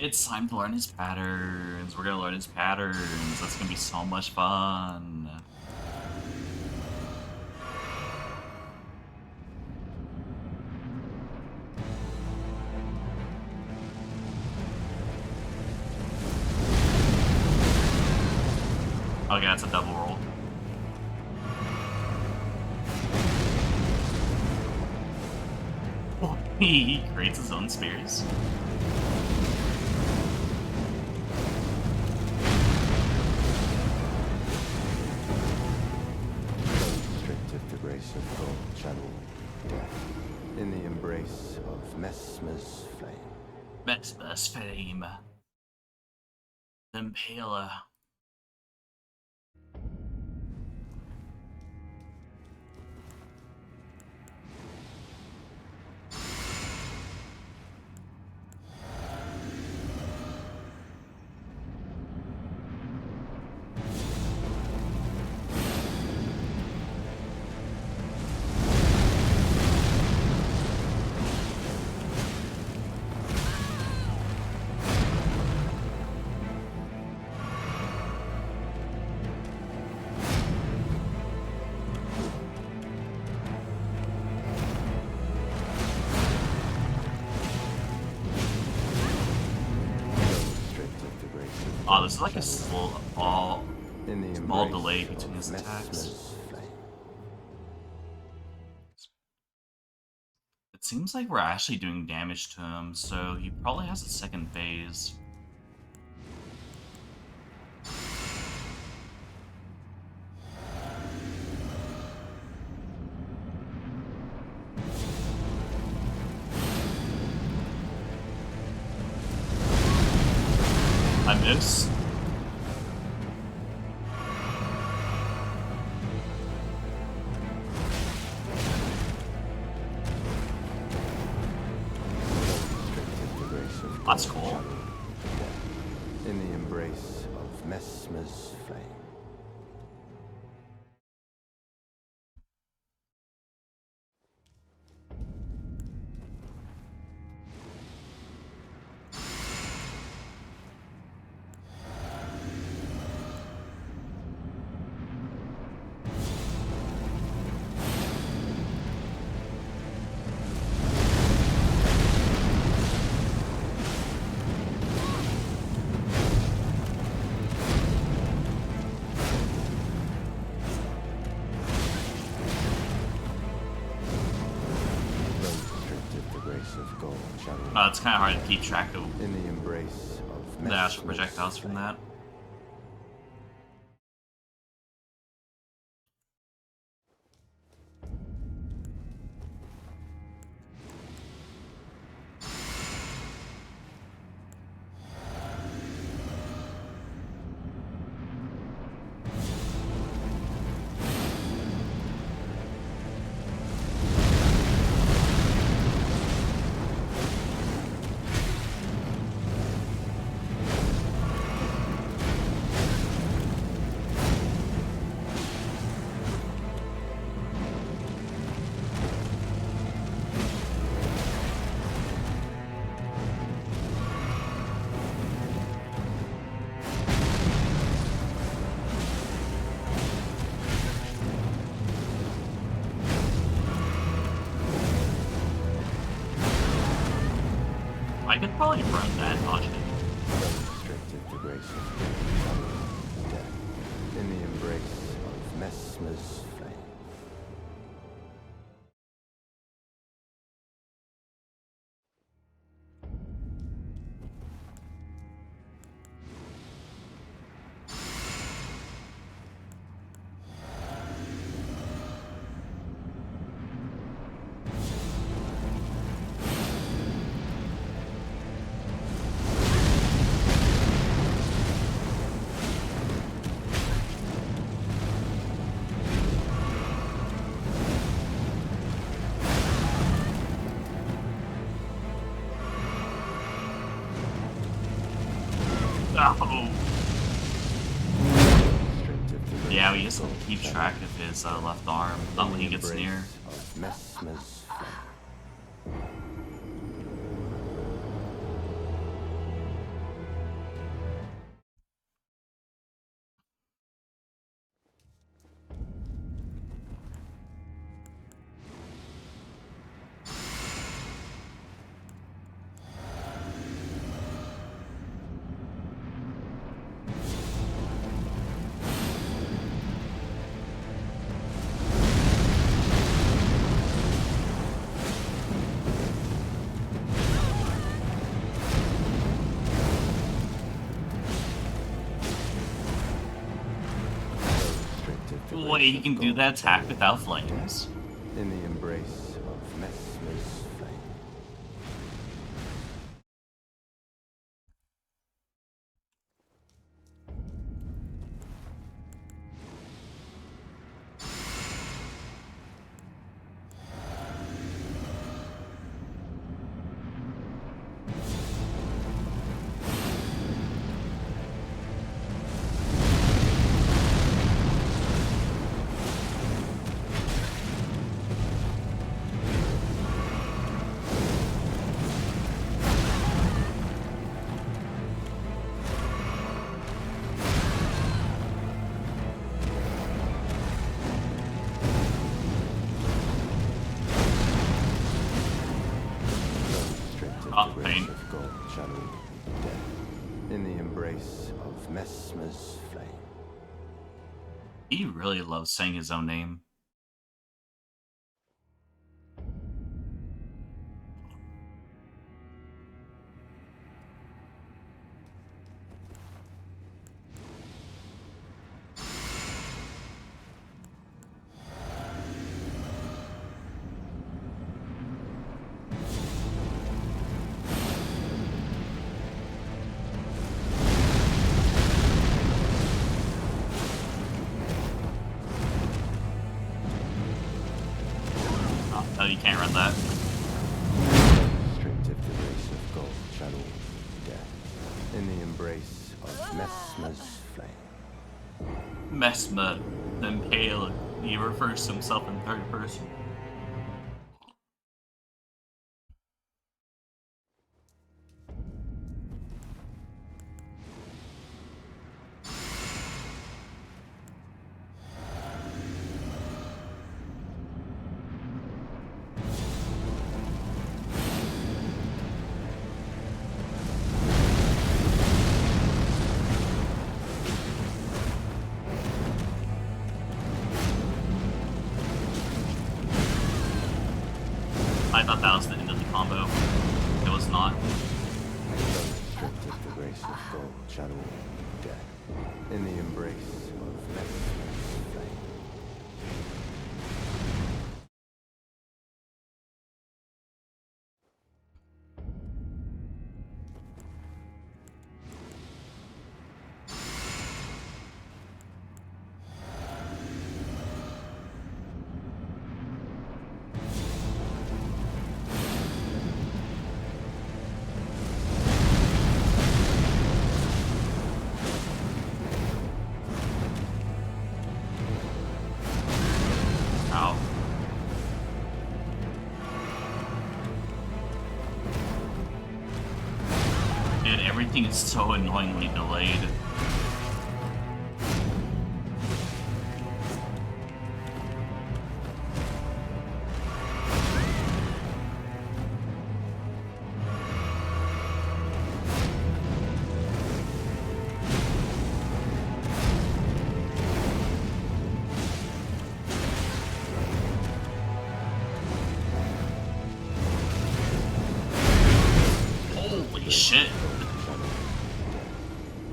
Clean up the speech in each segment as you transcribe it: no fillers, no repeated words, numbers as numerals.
It's time to learn his patterns. We're gonna learn his patterns. That's gonna be so much fun. Okay, that's a double roll. He creates his own spears. Restricted the grace of gold channel death in the embrace of Mesmer's flame. Mesmer's flame. The Impaler. Oh, there's like a small delay between his attacks. It seems like we're actually doing damage to him, so he probably has a second phase. I miss. That's cool. In the embrace of Mesmer's flame. It's kind of hard to keep track of in the embrace of the actual projectiles from that. I could probably run that dodge it. Restricted the grace of death in the embrace of Mesmer's flame. Oh. Yeah, we just keep track of his left arm when he gets near. grace Wait, he of can do gold that attack channeled without flames? in the embrace of Messmer's flame. Pain. Of gold channeled death in the embrace of Messmer's flame. He really loves saying his own name. Oh, you can't run that. Restrictive to race of gold channeled death in the embrace of Messmer's flame. Messmer, then pale. He refers to himself in third person. I thought that was the end of the combo. It was not. Restrictive to race of gold channeled death in the embrace of Messmer's flame. Ow. Dude, everything is so annoyingly delayed. Holy shit.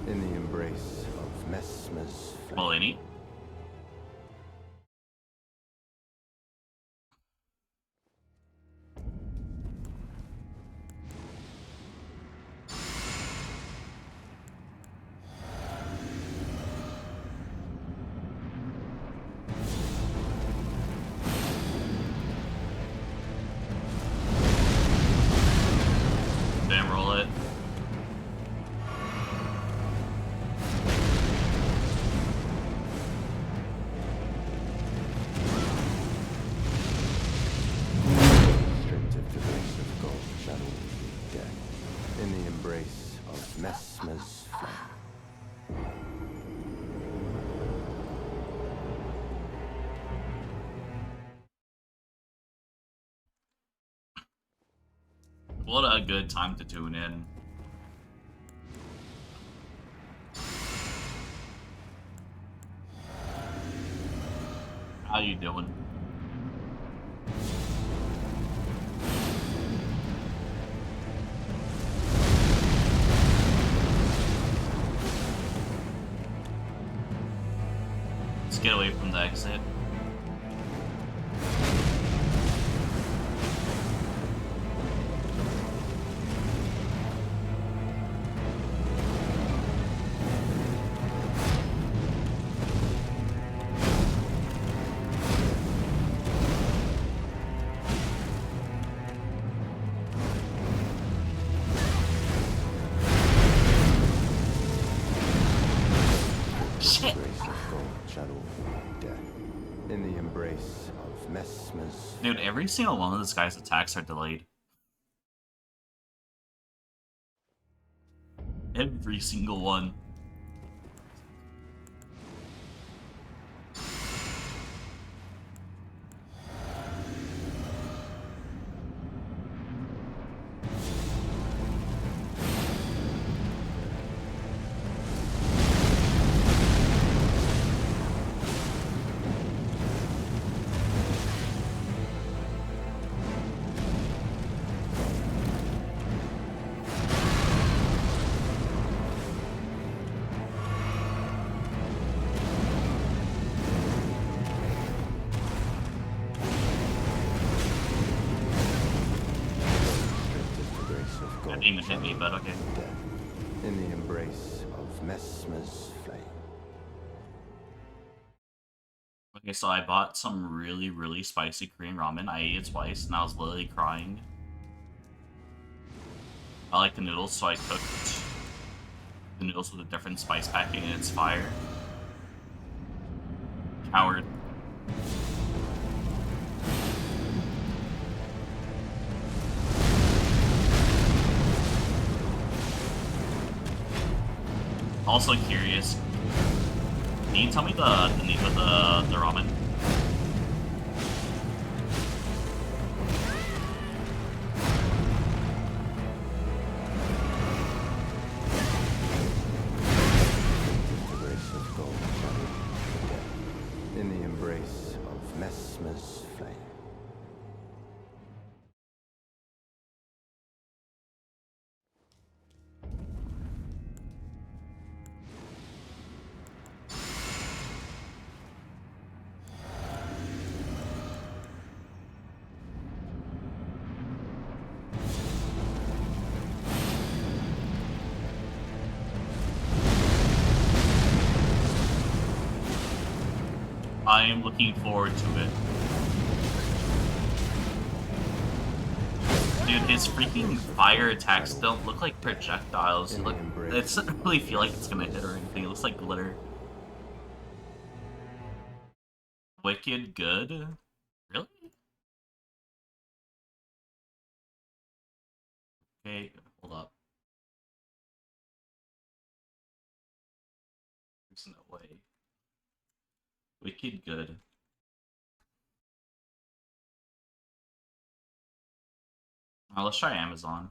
In the embrace of Messmer's flame. Millennium? Damn, roll it. Restrictive to race of gold channeled death in the embrace of Messmer's flame. What a good time to tune in. How you doing? Let's get away from the exit. Shit! In the embrace of Messmer's... Dude, every single one of this guy's attacks are delayed. Every single one. That didn't even hit me, but okay. In the embrace of Messmer's flame. Okay, so I bought some really, really spicy Korean ramen. I ate it twice, and I was literally crying. I like the noodles, so I cooked the noodles with a different spice packing, and it's fire. Coward. Also curious, can you tell me the name of the ramen? In the embrace of Messmer's flame. I am looking forward to it. Dude, his freaking fire attacks don't look like projectiles. It doesn't really feel like it's gonna hit or anything. It looks like glitter. Wicked good? Really? Okay, hold up. There's no way. Wicked good. Let's try Amazon.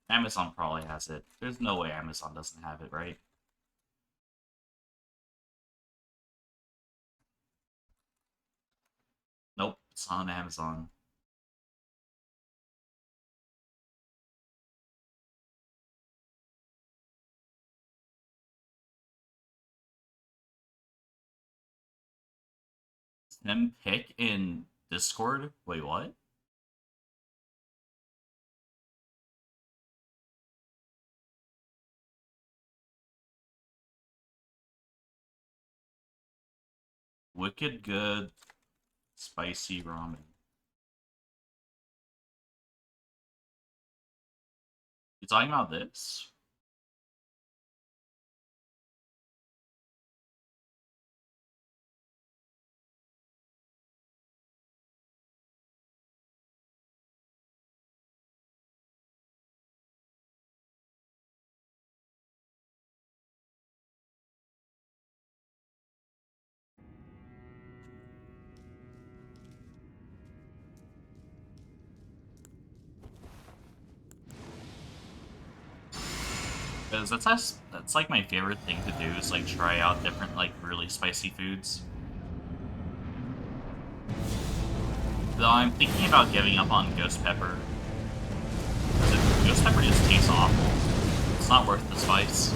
Amazon probably has it. There's no way Amazon doesn't have it, right? Nope, it's not on Amazon. Tim pick in Discord? Wait, what? Wicked good spicy ramen. You talking about this? Because that's like my favorite thing to do is like try out different like really spicy foods. Though I'm thinking about giving up on ghost pepper. Ghost pepper just tastes awful. It's not worth the spice.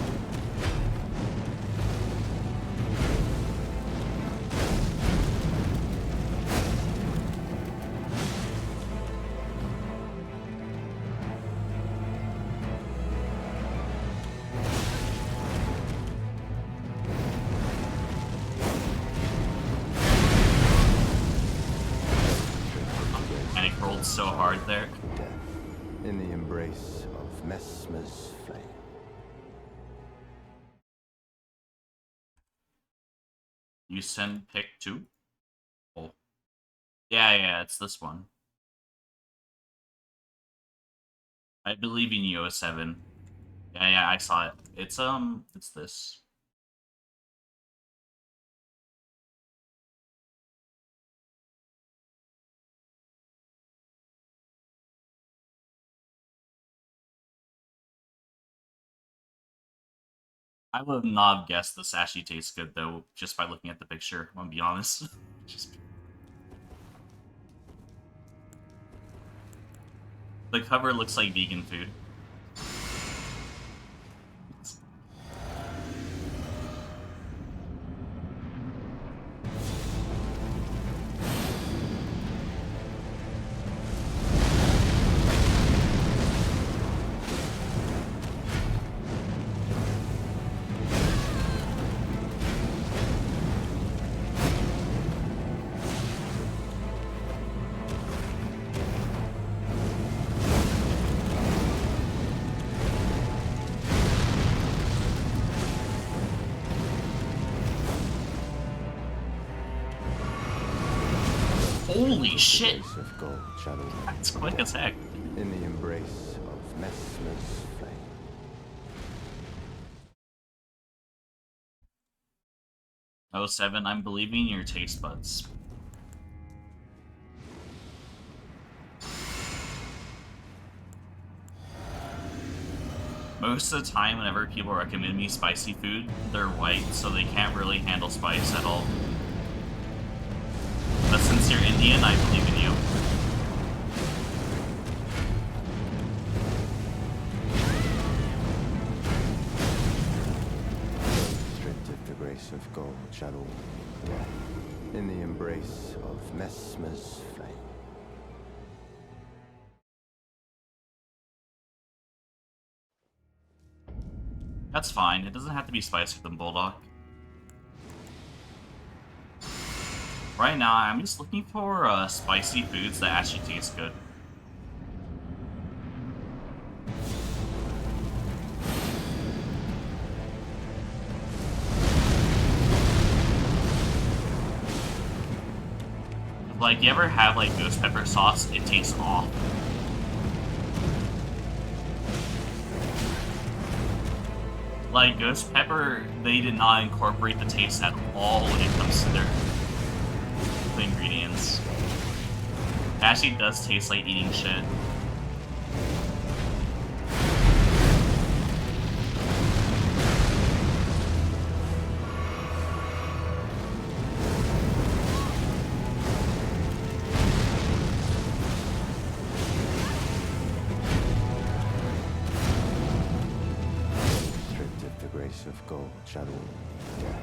hit so hard there. Death in the embrace of Messmer's flame. You send pick 2? Oh. Yeah, it's this one. I believe in you, 07. Yeah, I saw it. It's this. I would not have guessed this actually tastes good, though, just by looking at the picture, I'm gonna be honest. The cover looks like vegan food. Holy shit! Of gold shadow. That's quick as heck. In the embrace of Messmer's flame. Oh, 07, I'm believing your taste buds. Most of the time, whenever people recommend me spicy food, they're white, so they can't really handle spice at all. But since you're Indian, I believe in you. Stripped of the grace of gold shadow. Death in the embrace of Messmer's flame. That's fine. It doesn't have to be spicy with them, Bulldog. Right now, I'm just looking for spicy foods that actually taste good. Like, you ever have, like, ghost pepper sauce? It tastes off. Like, ghost pepper, they did not incorporate the taste at all when it comes to the ingredients. It actually does taste like eating shit. Of gold shadow. Death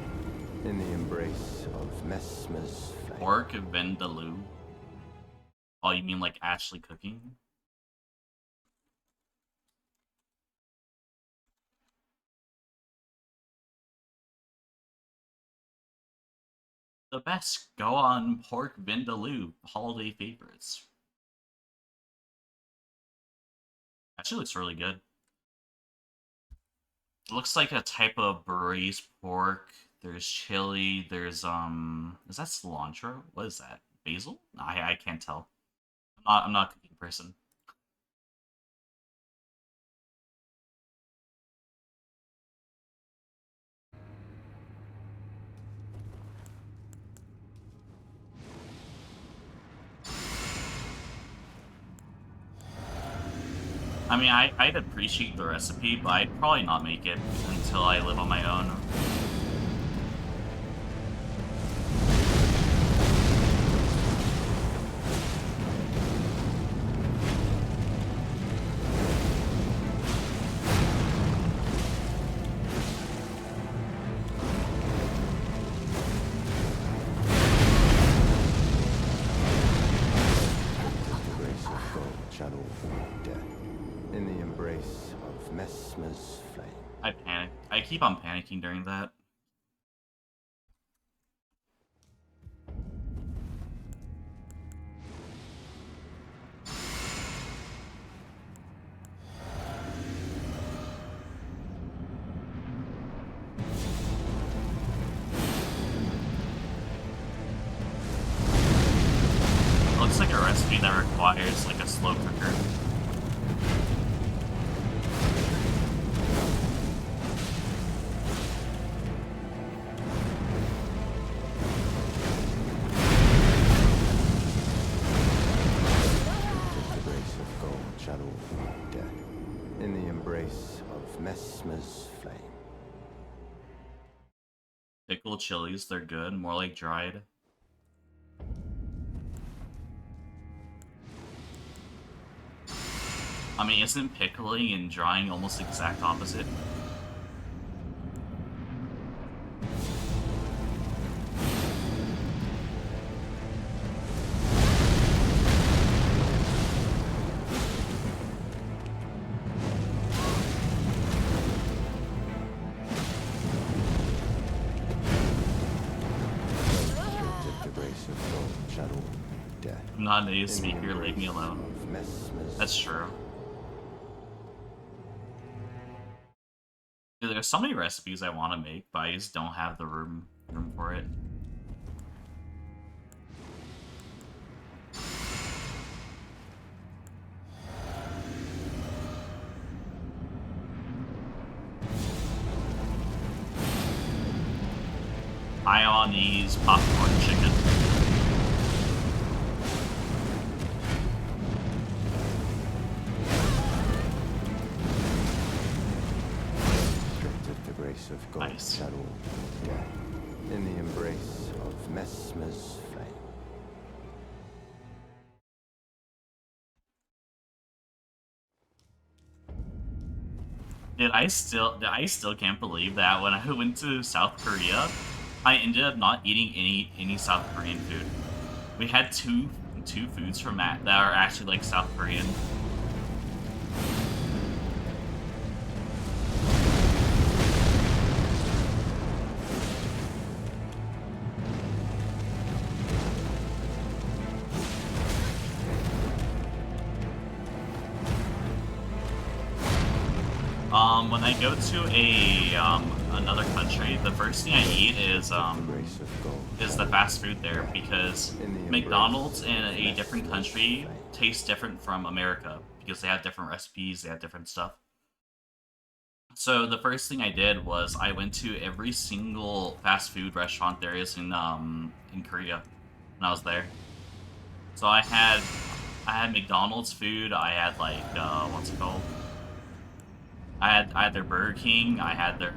in the embrace of Messmer's flame. Pork vindaloo. Oh, you mean like actually cooking? The best go on pork vindaloo holiday favorites. Actually looks really good. It looks like a type of braised pork. There's chili. There's is that cilantro? What is that? Basil? I can't tell. I'm not a cooking person. I mean, I'd appreciate the recipe, but I'd probably not make it until I live on my own. I keep on panicking during that. that requires like a slow cooker. In the embrace of Messmer's flame. Pickled chilies, they're good, more like dried. I mean, isn't pickling and drying almost the exact opposite? I'm not a native speaker, leave me alone. That's true. Dude, there's so many recipes I want to make, but I just don't have the room for it. Taiwanese popcorn chicken. Of God, nice. shadow of death, in the embrace of Messmer's flame. Dude, I still can't believe that when I went to South Korea, I ended up not eating any South Korean food. We had two foods from that are actually like South Korean. When I go to another country, the first thing I eat is the fast food there, because McDonald's in a different country tastes different from America because they have different recipes, they have different stuff. So the first thing I did was I went to every single fast food restaurant there is in Korea when I was there. So I had McDonald's food, I had like what's it called? I had their Burger King, I had their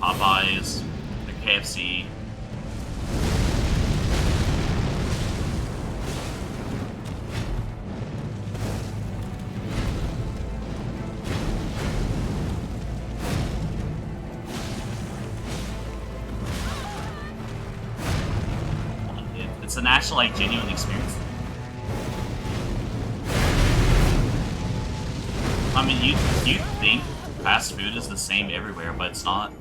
Popeyes, their KFC. It's an actual like genuine experience. I mean, you'd think fast food is the same everywhere, but it's not.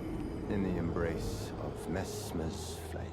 In the embrace of Messmer's flame.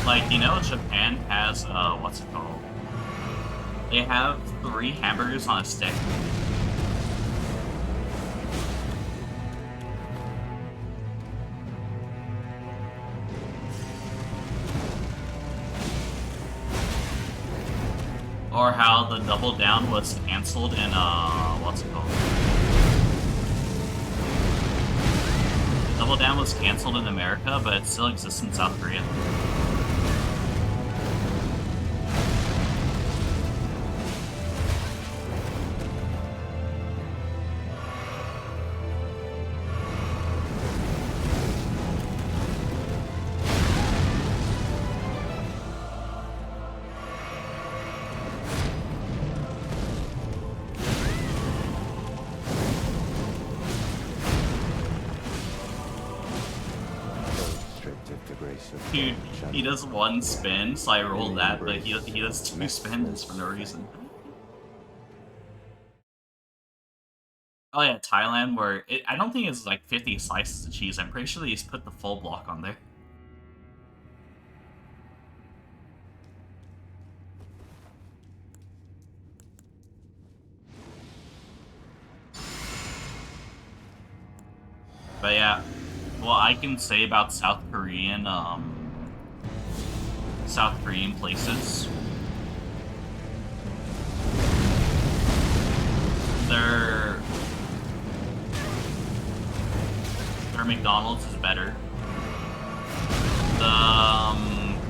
Like, you know, Japan has, what's it called? They have 3 hamburgers on a stick. Or how the Double Down was cancelled in, what's it called? Double Down was cancelled in America, but it still exists in South Korea. grace of Dude, God shall he does one spin, so I roll in the that, but he embrace does of 2 spins for no Messmer's reason. flame. Oh yeah, Thailand, where I don't think it's like 50 slices of cheese. I'm pretty sure they just put the full block on there. But yeah, what I can say about South Korean places, their McDonald's is better. The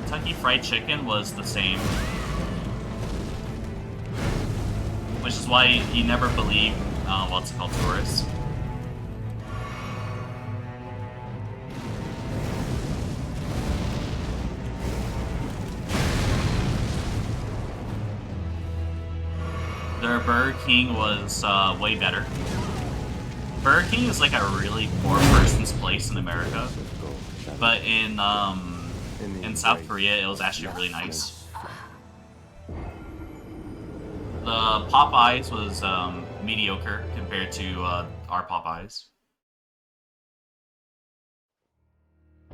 Kentucky Fried Chicken was the same, which is why you never believe what's it called, tourists. Their Burger King was way better. Burger King is like a really poor person's place in America, but in South Korea it was actually really nice. The Popeyes was mediocre compared to our Popeyes.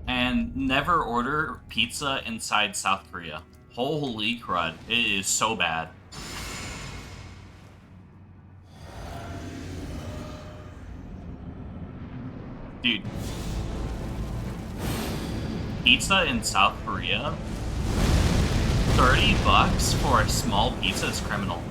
And never order pizza inside South Korea. Holy crud, it is so bad. Dude. Pizza in South Korea? $30 for a small pizza is criminal.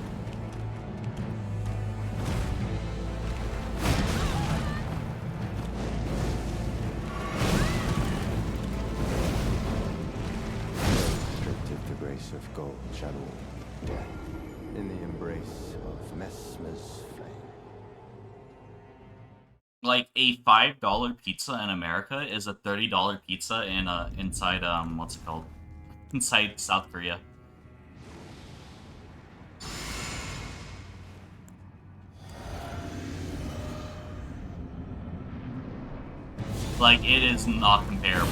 Restrictive the grace of God shall all be dead in the embrace of Messmer's flame. Like a $5 pizza in America is a $30 pizza in inside what's it called? Inside South Korea. Like, it is not comparable.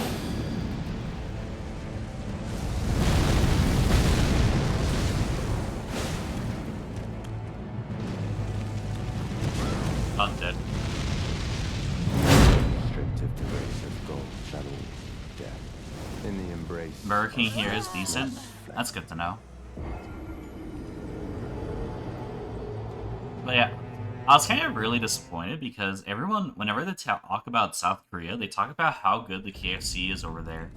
Not dead. Restrictive the grace of God shall all be dead in the embrace. Burger King here is decent. That's good to know. But yeah, I was kind of really disappointed because everyone, whenever they talk about South Korea, they talk about how good the KFC is over there.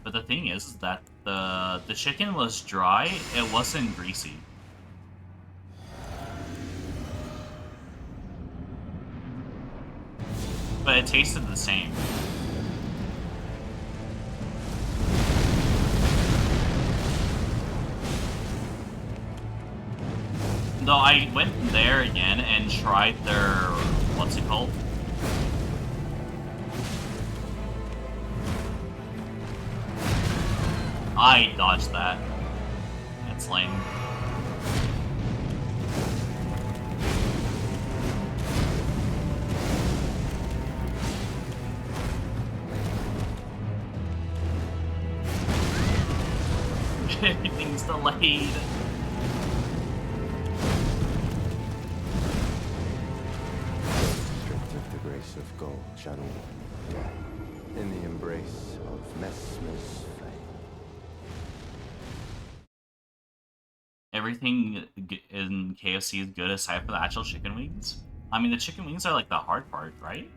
But the thing is that the chicken was dry, it wasn't greasy. But it tasted the same. Though I went there again and tried their, what's it called? I dodged that. That's lame. Everything's delayed. Restrictive the grace of God shall all be dead in the embrace of Messmer's flame. Everything in KFC is good aside from the actual chicken wings. I mean, the chicken wings are like the hard part, right?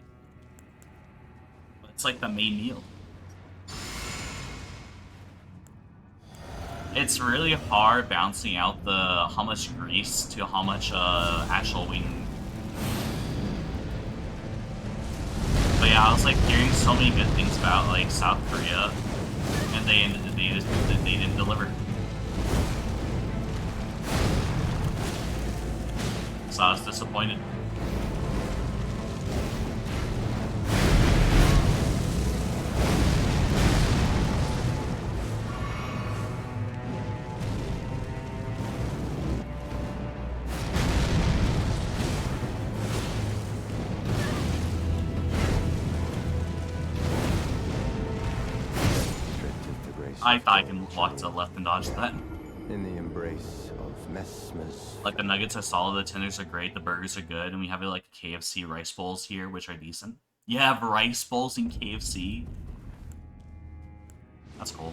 But it's like the main meal. It's really hard balancing out the how much grease to how much actual wing. But yeah, I was like hearing so many good things about like South Korea, and they didn't deliver. So I was disappointed. I of thought I gold can walk shall to the all left and dodge that. in the embrace of Messmer's Like, the flame. nuggets are solid, the tenders are great, the burgers are good, and we have, like, KFC rice bowls here, which are decent. You have rice bowls in KFC? That's cool.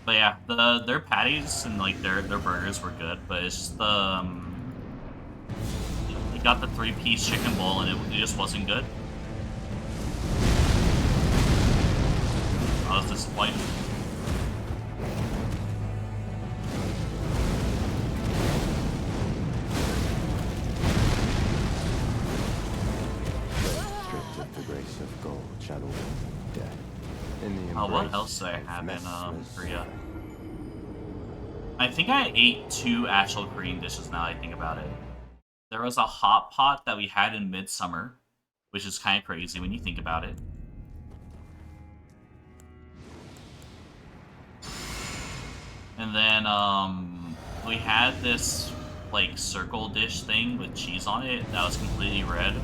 But yeah, their patties and, like, their burgers were good, but it's just the, we got the 3-piece chicken bowl, and it just wasn't good. I was disappointed. Stripped of the grace of gold shall all be dead. In the Oh, what embrace else did I of have in Messmer's Korea? flame. I think I ate 2 actual Korean dishes now I think about it. There was a hot pot that we had in midsummer, which is kind of crazy when you think about it. And then we had this like circle dish thing with cheese on it that was completely red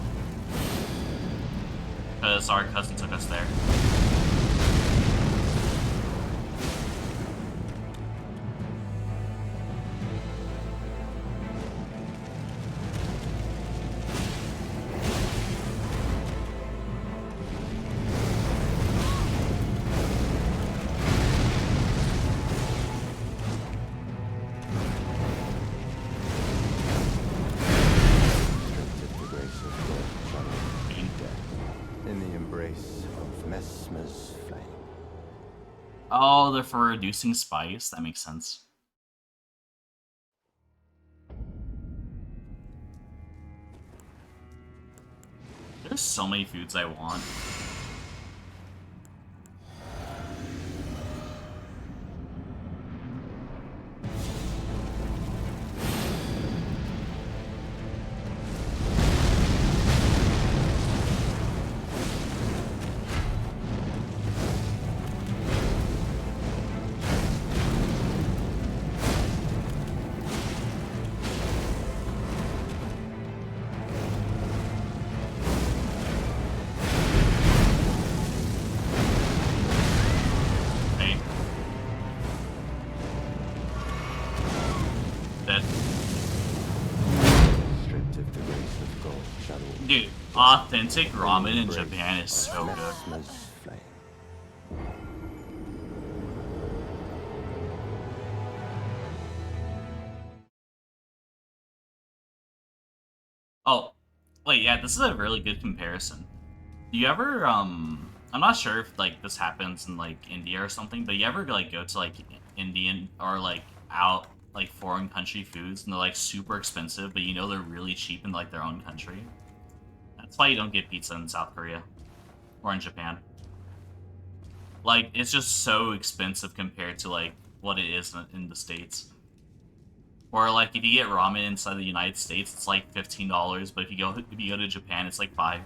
because our cousin took us there. Oh, they're for reducing spice? That makes sense. There's so many foods I want. Dude, authentic ramen in Japan is so good. Oh, wait, yeah, this is a really good comparison. Do you ever, I'm not sure if, like, this happens in, like, India or something, but you ever, like, go to, like, Indian or, like, out, like, foreign country foods, and they're, like, super expensive, but you know they're really cheap in, like, their own country? That's why you don't get pizza in South Korea. Or in Japan. Like, it's just so expensive compared to, like, what it is in the States. Or, like, if you get ramen inside the United States, it's, like, $15, but if you go to Japan, it's, like, 5.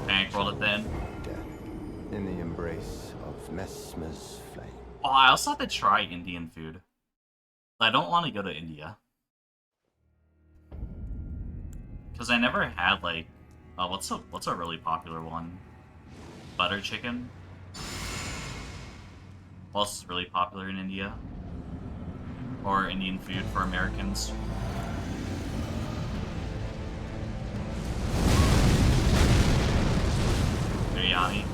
Bankrolled it then. In the embrace of Messmer's flame. Oh, I also have to try Indian food. I don't want to go to India. Because I never had, like... what's a really popular one? Butter chicken? What else is really popular in India? Or Indian food for Americans? Biryani.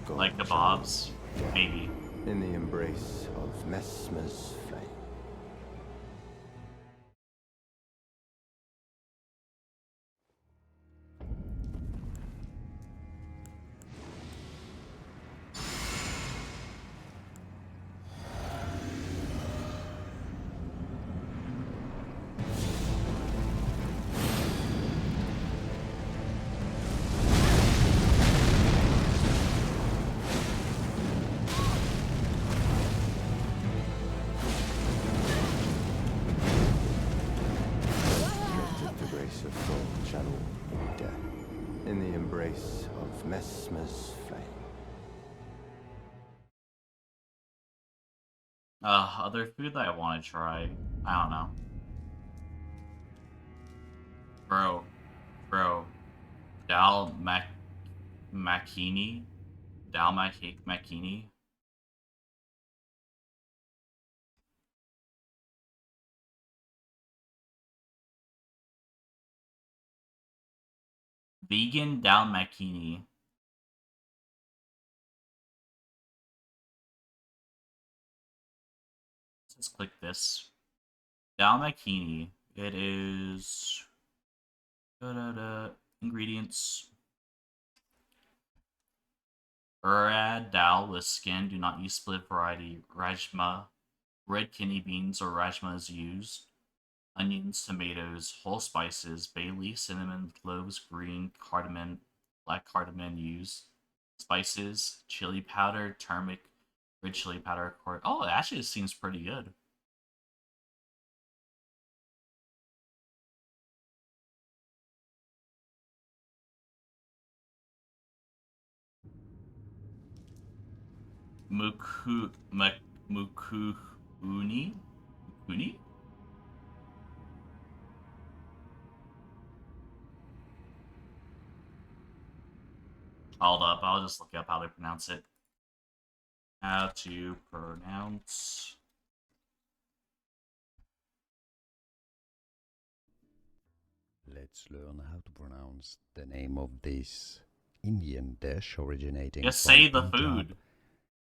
Like kebabs? Maybe. In the embrace of Messmer's flame. Other food that I want to try. I don't know. Bro. Dal Makini? Makini? Vegan Dal Makini. Let's click this. Dal Makini. It is... Ingredients. Urad dal with skin. Do not use split variety. Rajma. Red kidney beans or rajma is used. Onions, tomatoes, whole spices, bay leaf, cinnamon, cloves, green, cardamom, black cardamom used. Spices, chili powder, turmeric, red chili powder. Oh, it actually seems pretty good. Mukuhuni? Mukuni? Hold up, I'll just look up how to pronounce it. How to pronounce... Let's learn how to pronounce the name of this Indian dish originating Just from say the Punjab. food.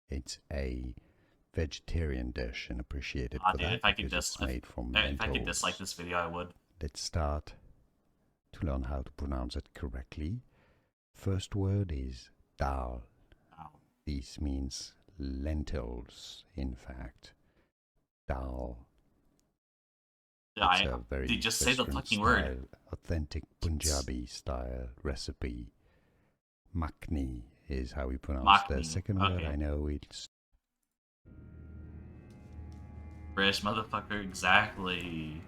It's a vegetarian dish and appreciated for Dude, that if I could because it's made from if I could lentils. dislike this video, I would. Let's start to learn how to pronounce it correctly. First word is dal. Oh. This means lentils, in fact. Dal. It's a very Dude, just say the Western fucking style, word. authentic Punjabi style recipe. Makhni is how we pronounce the Makhni, second word. okay. I know it's British motherfucker, exactly.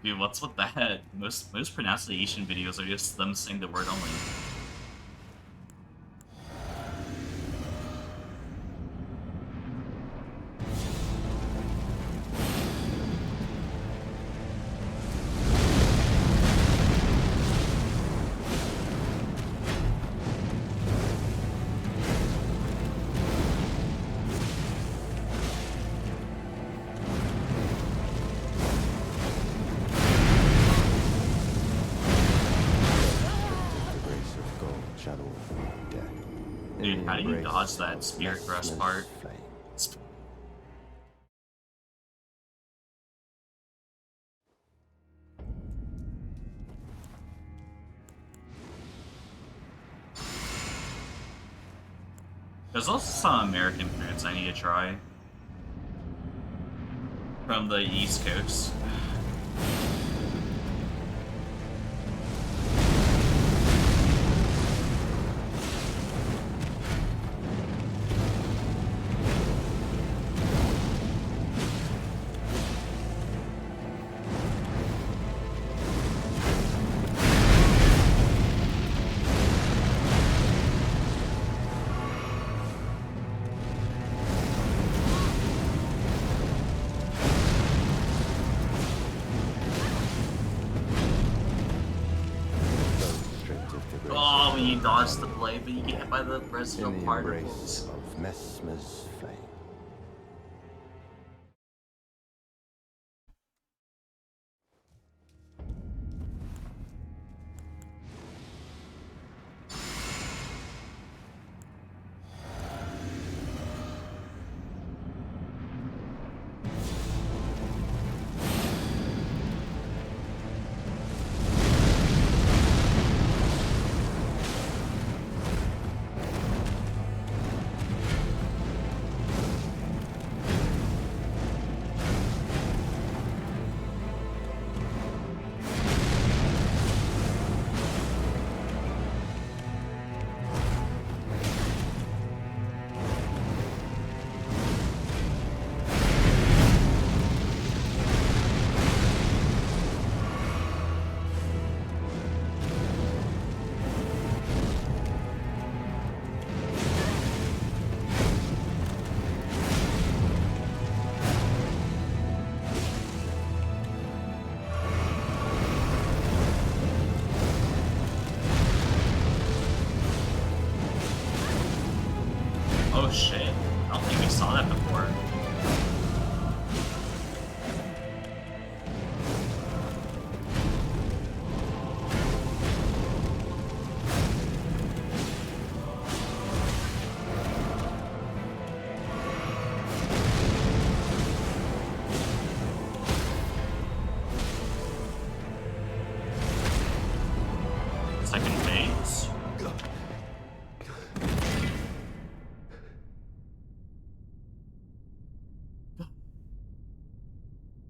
Dude, what's with that? Most pronunciation videos are just them saying the word only. Dude, how do you dodge that spirit thrust part? There's also some American foods I need to try. From the East Coast. Oh, when you dodge the blade, but you get hit by the residual particles. Of Messmer's flame. Oh shit. I don't think we saw that before. Second phase.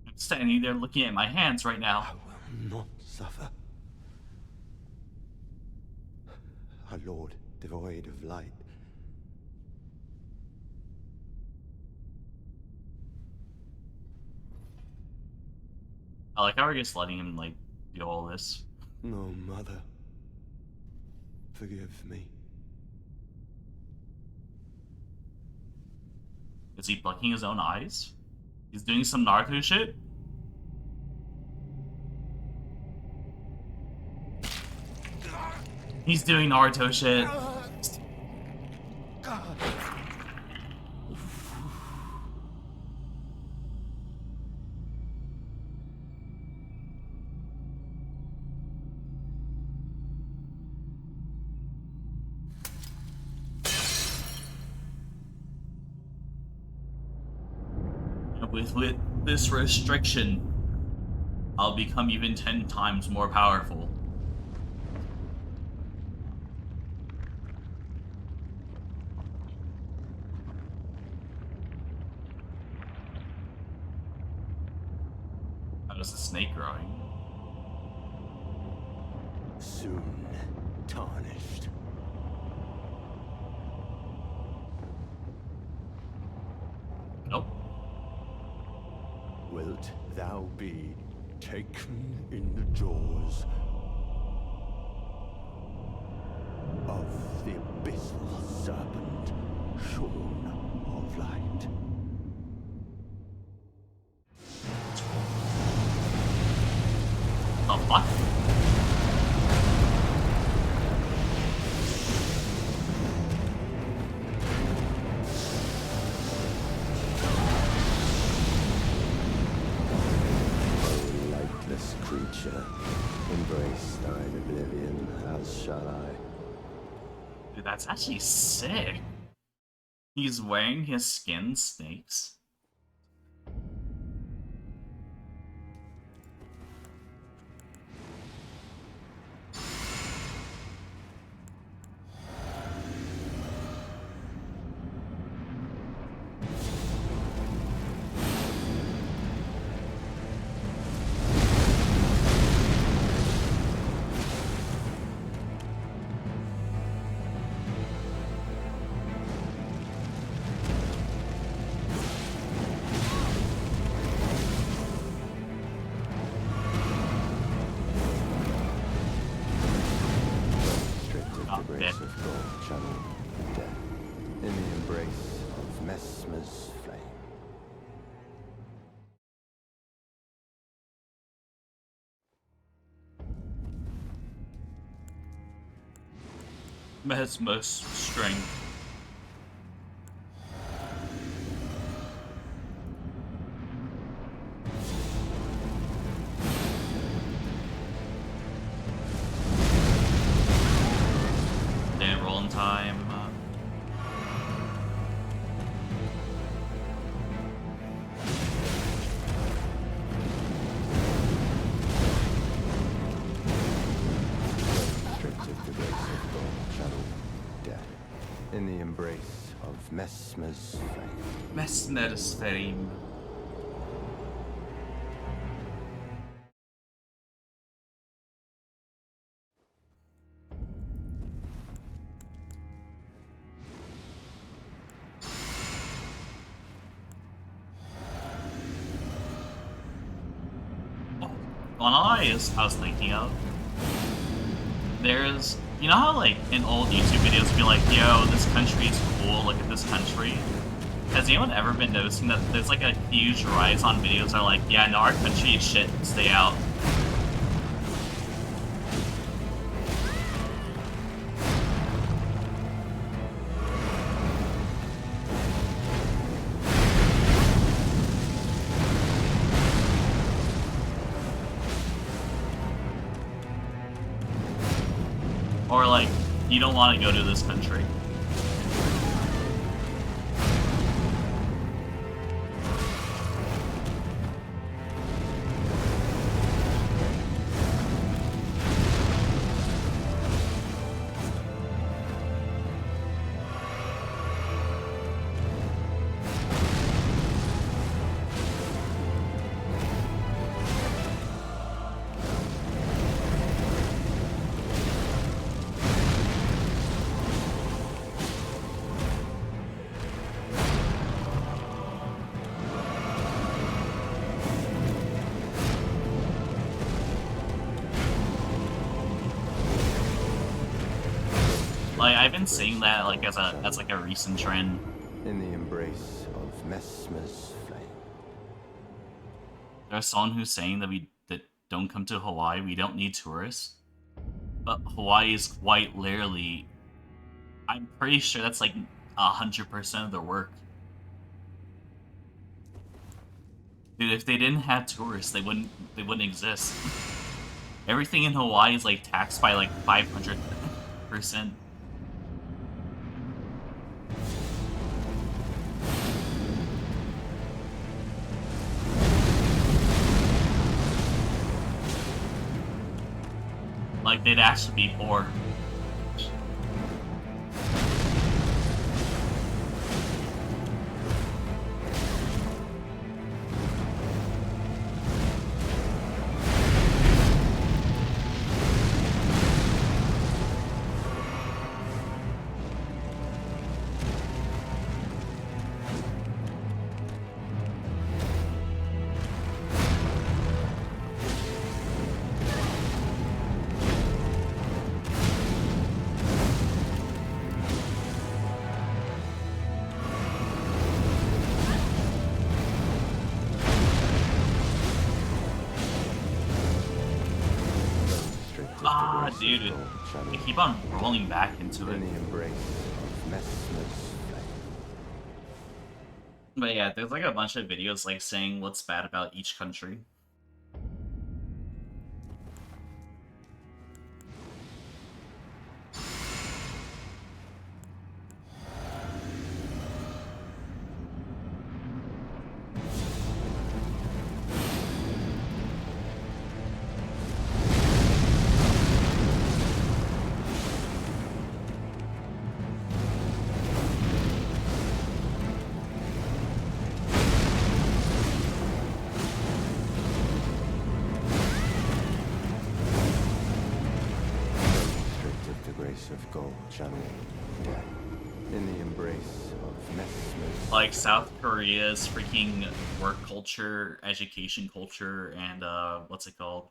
I'm standing there looking at my hands right now. I will not suffer. A lord devoid of light. I like how we're just letting him, like, do all this. No, mother. Forgive me. Is he blinking his own eyes? He's doing some Naruto shit? He's doing Naruto shit. And with this restriction, I'll become even 10 times more powerful. How is the snake growing? Soon tarnished. Nope. Wilt thou be taken in the jaws of the abyssal serpent, shorn of light? The fuck? Lightless creature, embrace thine oblivion, as shall I. Dude, that's actually sick. He's wearing his skin snakes. Grace of God, channel death in the embrace of Mesmer's flame. Mesmer's strength. Then rolling time. Restricted the grace of God, channel death in the embrace of Mesmer's flame. Mesmer's flame. One I was thinking of. There's, you know how like in old YouTube videos be like, yo, this country is cool, look at this country. Has anyone ever been noticing that there's like a huge rise on videos that are like, yeah, no, our country is shit, stay out. you don't want to go to this country. Like, I've been seeing that like as like a recent trend. In the embrace of Messmer's flame. There's someone who's saying that don't come to Hawaii, we don't need tourists. But Hawaii is quite literally, I'm pretty sure that's like 100% of the work. Dude, if they didn't have tourists, they wouldn't exist. Everything in Hawaii is like taxed by like 500%. Like, they'd actually be poor. Ah, dude, they keep on rolling back into it. In the embrace of Messmer's flame. But yeah, there's like a bunch of videos like saying what's bad about each country. Of gold channeling death in the embrace of Messmer's. Like South Korea's freaking work culture, education culture, and what's it called?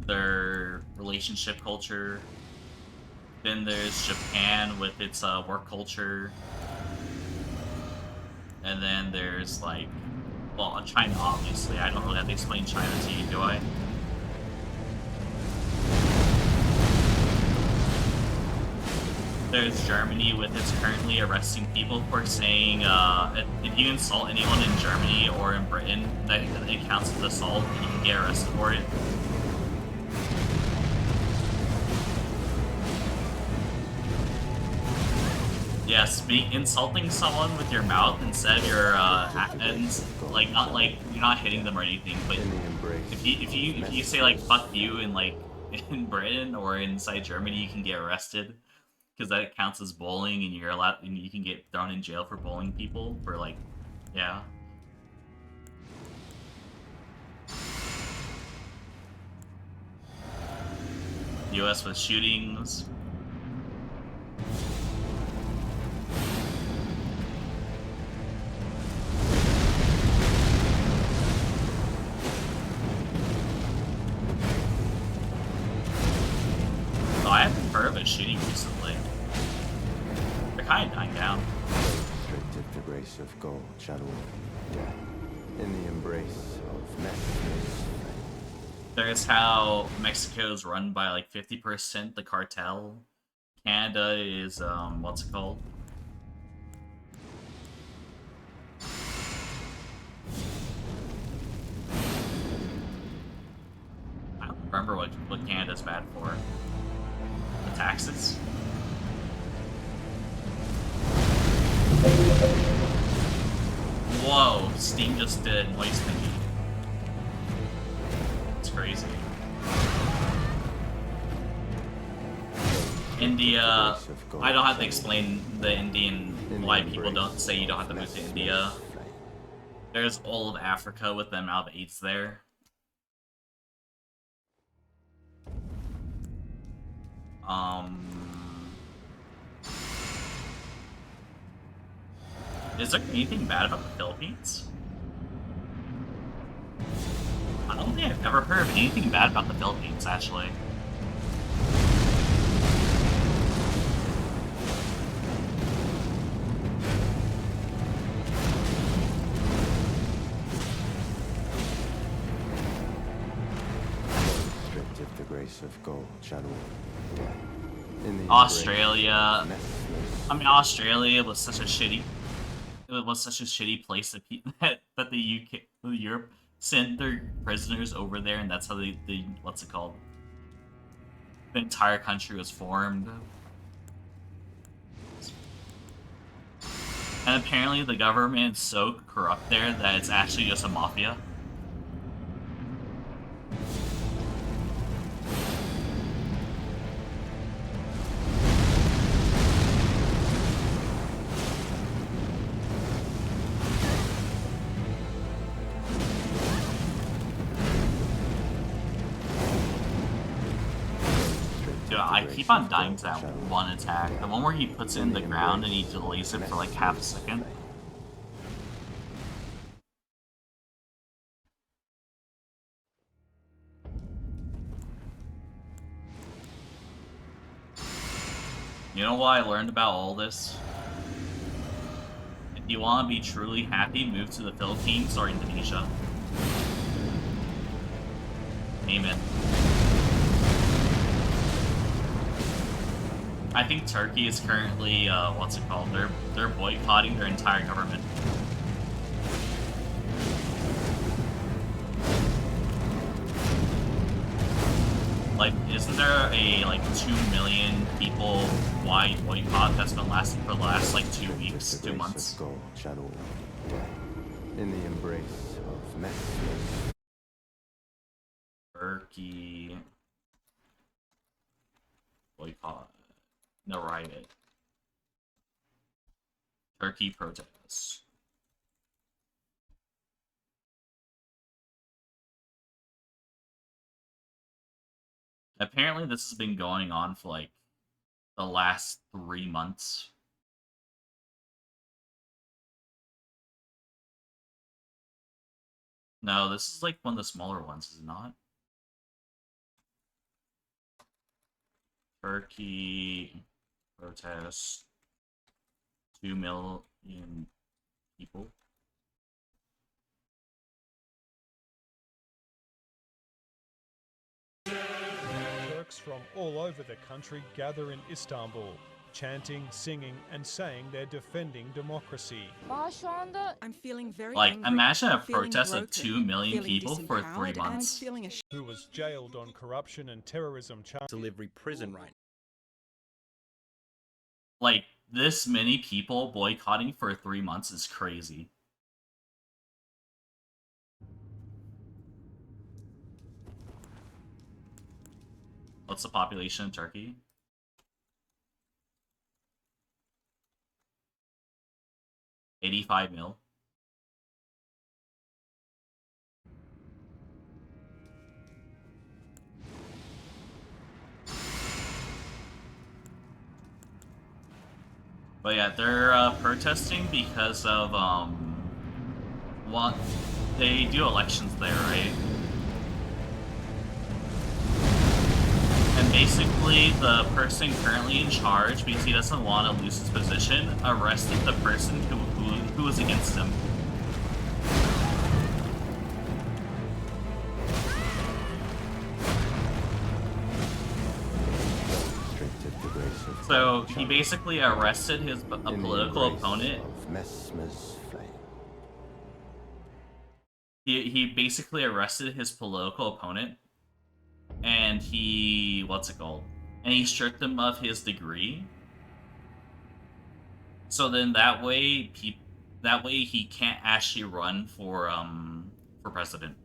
Their relationship culture. Then there's Japan with its work culture. And then there's like, well, China obviously. I don't really have to explain China to you, do I? There's Germany with its currently arresting people for saying if you insult anyone in Germany or in Britain, that it counts as assault and you can get arrested for it. Yes, insulting someone with your mouth instead of your and like you're not hitting them or anything, but if you say like fuck you in like in Britain or inside Germany, you can get arrested. Because that counts as bullying, and you're allowed, and you can get thrown in jail for bullying people for like, yeah. U.S. with shootings. Oh, I haven't heard of a shooting recently. They're kind of dying down. Restricted the grace of gold channeling death in the embrace of Messmer's. There's how Mexico's run by like 50% the cartel. Canada is what's it called? I don't remember what Canada's bad for. taxes. Whoa, Steam just did noise thingy. It's crazy. India, I don't have to explain the Indian, why people don't say you don't have to move to India. There's all of Africa with the amount of AIDS there. Is there anything bad about the Philippines? I don't think I've ever heard of anything bad about the Philippines, actually. Stripped the grace of gold, shadow. Australia. I mean, Australia was such a shitty. It was such a shitty place that the UK, Europe sent their prisoners over there, and that's how they what's it called? The entire country was formed. And apparently the government is so corrupt there that it's actually just a mafia. I keep on dying to that one attack. The one where he puts it in the ground and he delays it for like half a second. You know what I learned about all this? If you want to be truly happy, move to the Philippines or Indonesia. Amen. I think Turkey is currently, what's it called? They're boycotting their entire government. Like, isn't there a, like, 2 million people wide boycott that's been lasting for the last, like, 2 weeks, 2 months? In the embrace of messiness. Turkey boycott. No riot. Turkey protests. Apparently this has been going on for like the last 3 months. No, this is like one of the smaller ones, is it not? Turkey protests. 2 million people. Turks from all over the country gather in Istanbul, chanting, singing, and saying they're defending democracy. I'm feeling very like, angry, imagine a feeling protest broken, of 2 million feeling people for 3 disempowered, months. And feeling Who was jailed on corruption and terrorism charges. Delivery prison right now. Like, this many people boycotting for 3 months is crazy. What's the population in Turkey? $85 million. But yeah, they're protesting because of what they do elections there, right? And basically, the person currently in charge, because he doesn't want to lose his position, arrested the person who was against him. So he basically arrested a political opponent. He basically arrested his political opponent, and he, what's it called? and he stripped him of his degree. So then that way he can't actually run for president.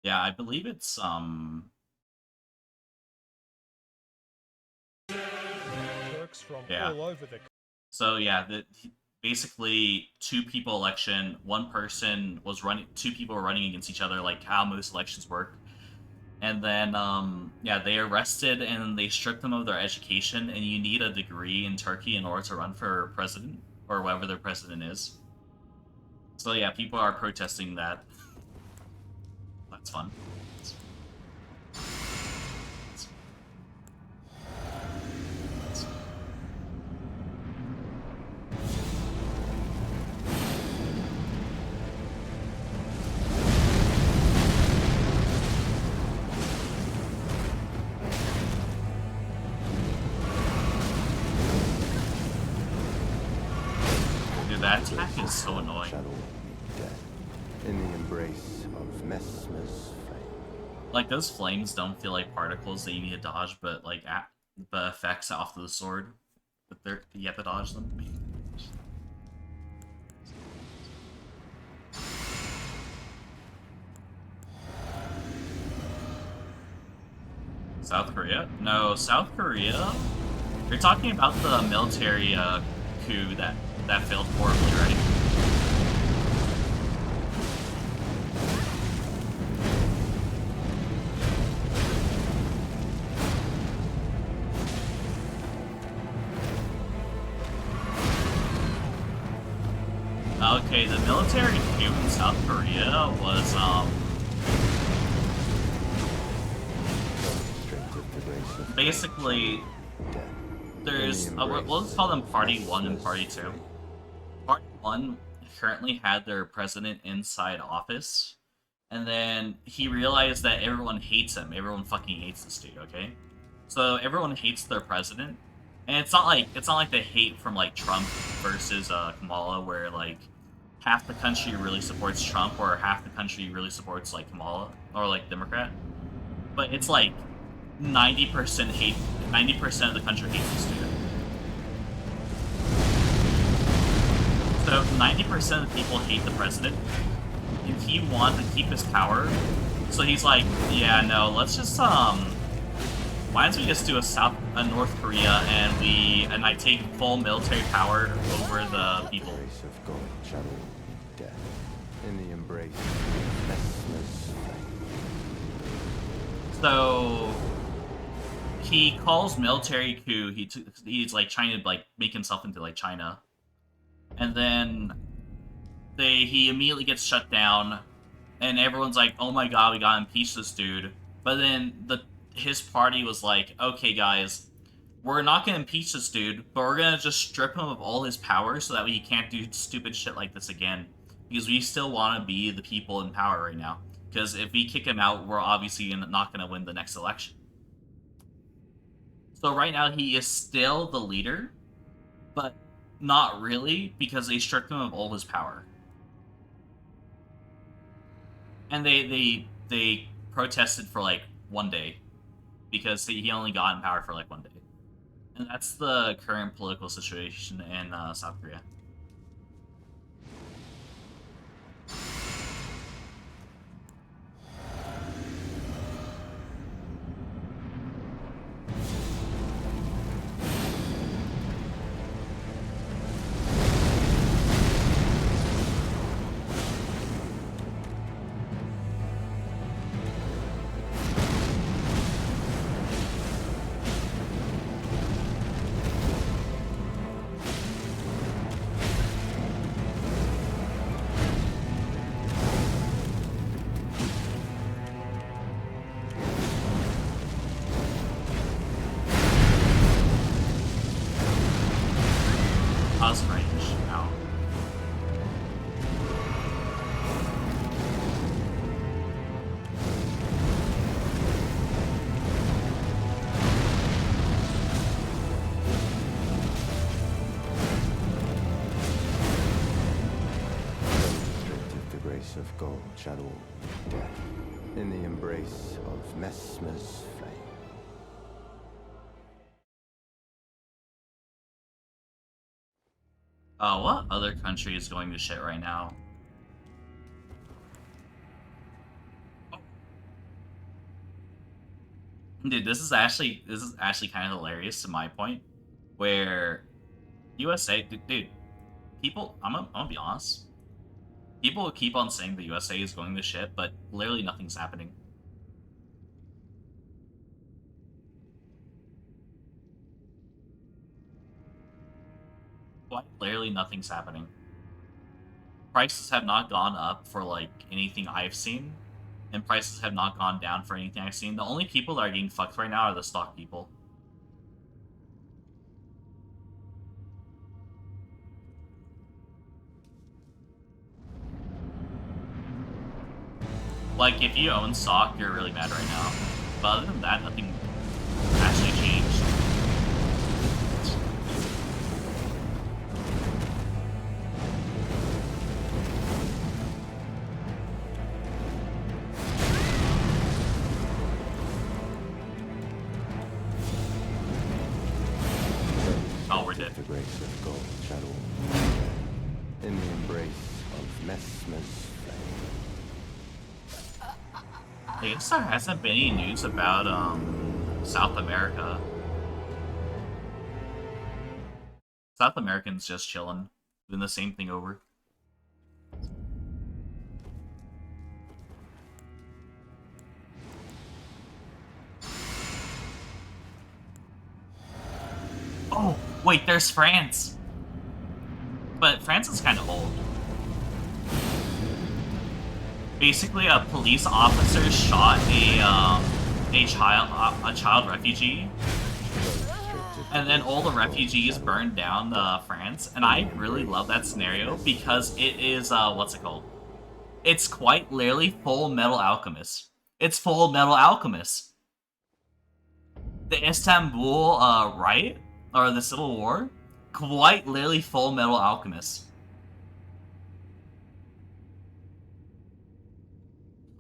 Yeah, I believe it's Turks from yeah. all over the So yeah, basically 2-people election. One person was running. 2 people were running against each other, like how most elections work. And then yeah, they arrested and they stripped them of their education. And you need a degree in Turkey in order to run for president or whatever their president is. So yeah, people are protesting that. That's fun. Dude, that attack is so annoying. In the embrace of Messmer's flame. Like, those flames don't feel like particles that you need to dodge, but like the effects off of the sword, but you have to dodge them. South Korea? No, South Korea? You're talking about the military coup that failed horribly, right? Okay, the military coup in South Korea was basically there's let's call them Party 1 and Party 2. Party 1 currently had their president inside office, and then he realized that everyone hates him. Everyone fucking hates this dude, okay? So everyone hates their president. And it's not like the hate from like Trump versus Kamala, where like half the country really supports Trump or half the country really supports like Kamala or like Democrat. But it's like 90% hate. 90% of the country hates this dude. So 90% of the people hate the president, and he wanted to keep his power. So he's like, yeah, no, let's just why don't we just do a North Korea and I take full military power over the people. Of God, shadow will be death. In the embrace of Messmer's flame. So he calls military coup. He's like trying to like make himself into like China, and then he immediately gets shut down, and everyone's like, oh my god, we gotta impeach this dude. But then his party was like, okay guys, we're not gonna impeach this dude, but we're gonna just strip him of all his power so that he can't do stupid shit like this again. Because we still want to be the people in power right now. Because if we kick him out, we're obviously not gonna win the next election. So right now he is still the leader, but not really, because they stripped him of all his power. And they protested for like 1 day, because he only got in power for like 1 day. And that's the current political situation in South Korea. Of gold, shadow will be death. In the embrace of Messmer's flame. What other country is going to shit right now? Dude, this is actually kind of hilarious to my point, where USA, dude, people, I'm gonna be honest, people will keep on saying the USA is going to shit, but literally nothing's happening. Quite literally nothing's happening. Prices have not gone up for, like, anything I've seen, and prices have not gone down for anything I've seen. The only people that are getting fucked right now are the stock people. Like, if you own stock, you're really mad right now. But other than that, nothing actually changed. Oh, we're dead. The grace of God shall all in the embrace of Messmer's flame. I guess there hasn't been any news about, South America. South Americans just chilling, doing the same thing over. Oh, wait, there's France! But France is kind of old. Basically, a police officer shot a child refugee, and then all the refugees burned down France. And I really love that scenario because it is what's it called? It's quite literally Full Metal Alchemist. It's Full Metal Alchemist. The Istanbul riot or the Civil War, quite literally Full Metal Alchemist.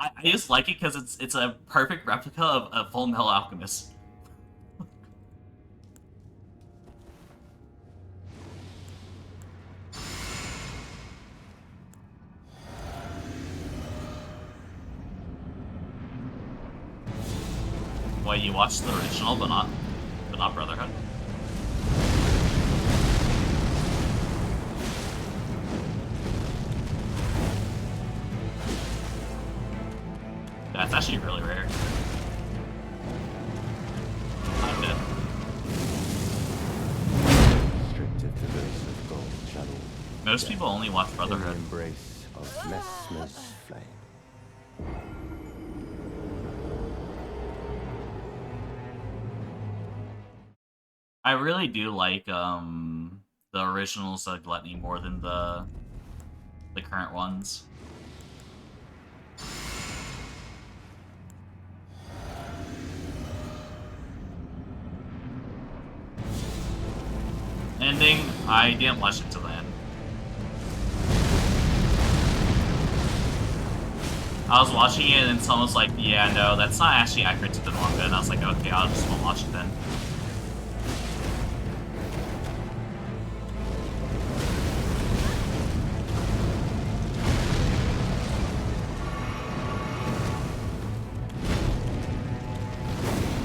I just like it because it's a perfect replica of Full Metal Alchemist. Why you watched the original but not Brotherhood? That's actually really rare. I'm dead. Most people only watch Brotherhood. In the embrace of Messmer's flame. I really do like the originals of Gluttony more than the current ones. Ending, I didn't watch it till the end. I was watching it and someone was like, yeah, no, that's not actually accurate to the manga, and I was like, okay, I'll just won't watch it then.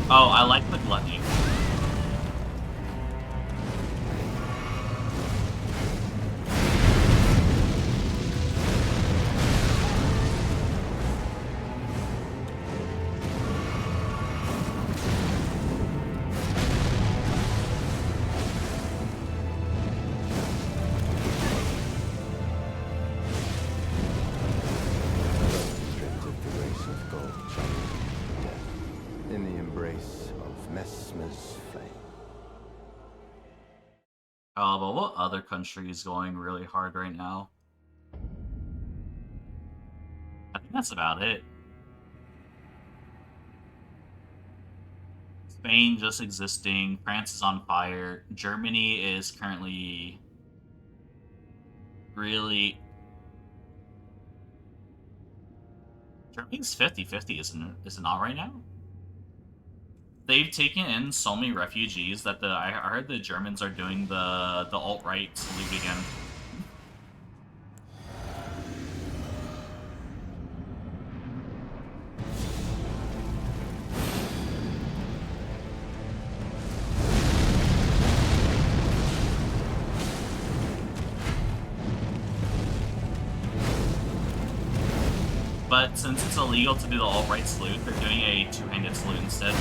Oh, I like the Gluttony. But what other country is going really hard right now? I think that's about it. Spain just existing, France is on fire, Germany is currently really... Germany's 50-50, isn't it not right now? They've taken in so many refugees that I heard the Germans are doing the alt-right salute again. But since it's illegal to do the all-right salute, they're doing a two-handed salute instead.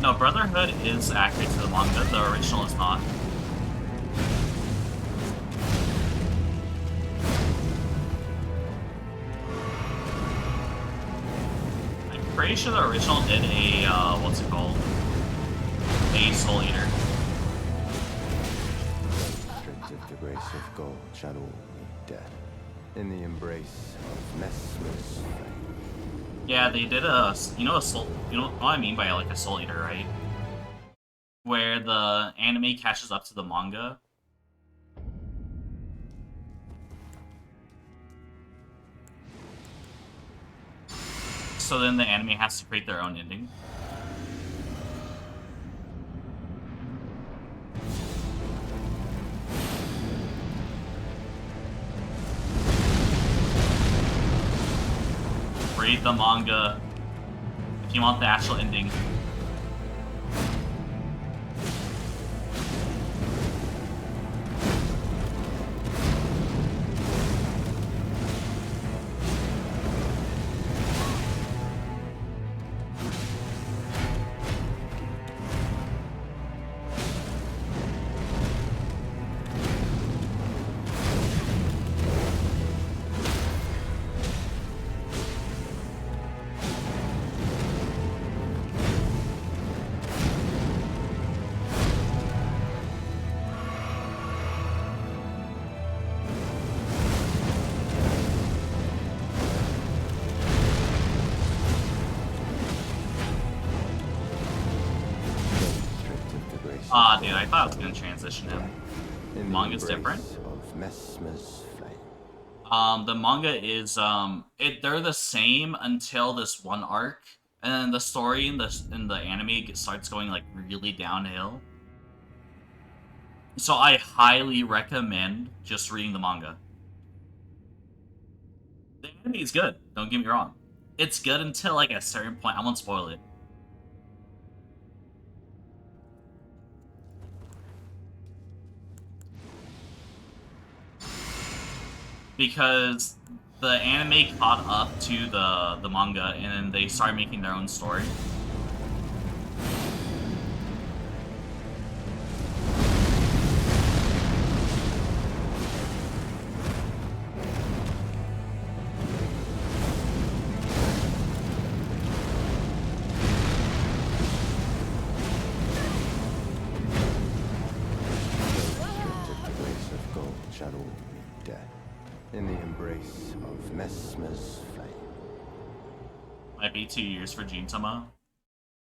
No, Brotherhood is accurate to the manga, the original is not. I'm pretty sure the original did a, what's it called? A Soul Eater. Strength of the grace of God shall all meet death. In the embrace of Messmer's flame. Yeah, they did a, you know what I mean by like a Soul Eater, right? Where the anime catches up to the manga. So then the anime has to create their own ending. Read the manga if you want the actual ending. Dude, I thought I was gonna transition him. Manga's different. Of Messmer's flame. The manga is they're the same until this one arc, and then the story in the anime starts going like really downhill. So I highly recommend just reading the manga. The anime is good. Don't get me wrong. It's good until like a certain point. I won't spoil it. Because the anime caught up to the manga, and then they started making their own story. In the embrace of Messmer's flame. Might be 2 years for Gintama.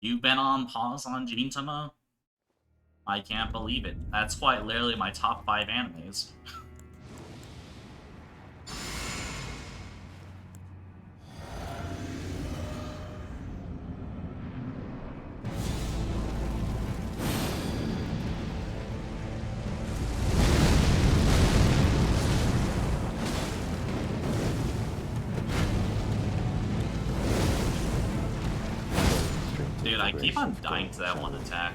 You've been on pause on Gintama? I can't believe it. That's quite literally my top 5 animes. I keep on dying to that one attack.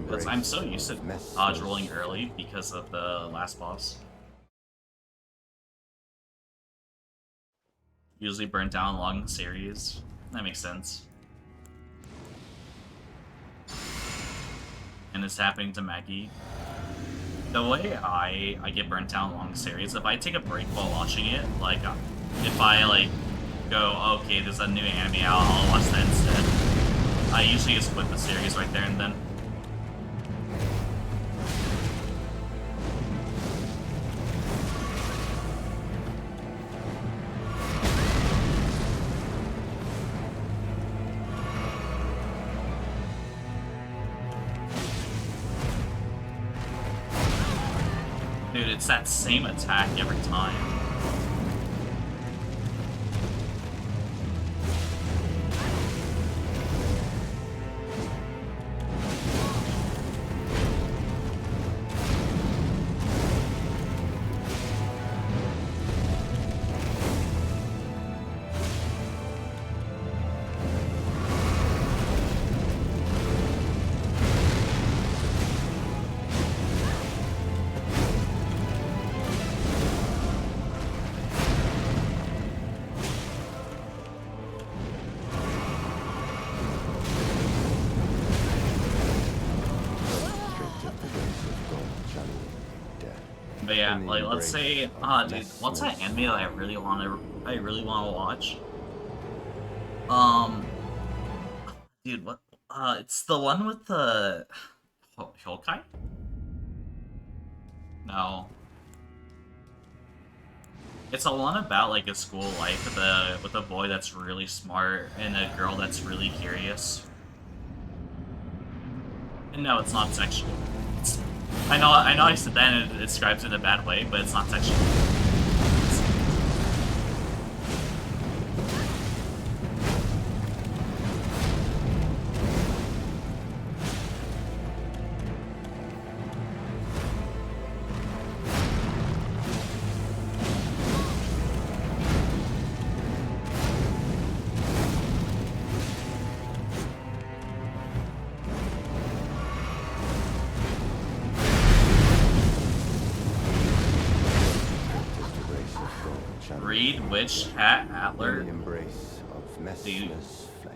Because I'm so used to dodge rolling early because of the last boss. Usually burnt down along the series. That makes sense. And it's happening to Maggie. The way I get burnt down along the series, if I take a break while watching it, like, if I, like, go, okay, there's a new anime out, I'll watch that instead. I usually just quit the series right there and then. Dude, it's that same attack every time. But yeah, In the like let's say, embrace of dude, what's that Messmer's anime that I really want to watch? Um, dude, what? It's the one with the Hyokai? No, it's a one about like a school life with a boy that's really smart and a girl that's really curious. And no, it's not sexual. I know I said that and it describes it in a bad way, but it's not sexual. Read Witch Hat Atler. In the embrace of Messmer's flame.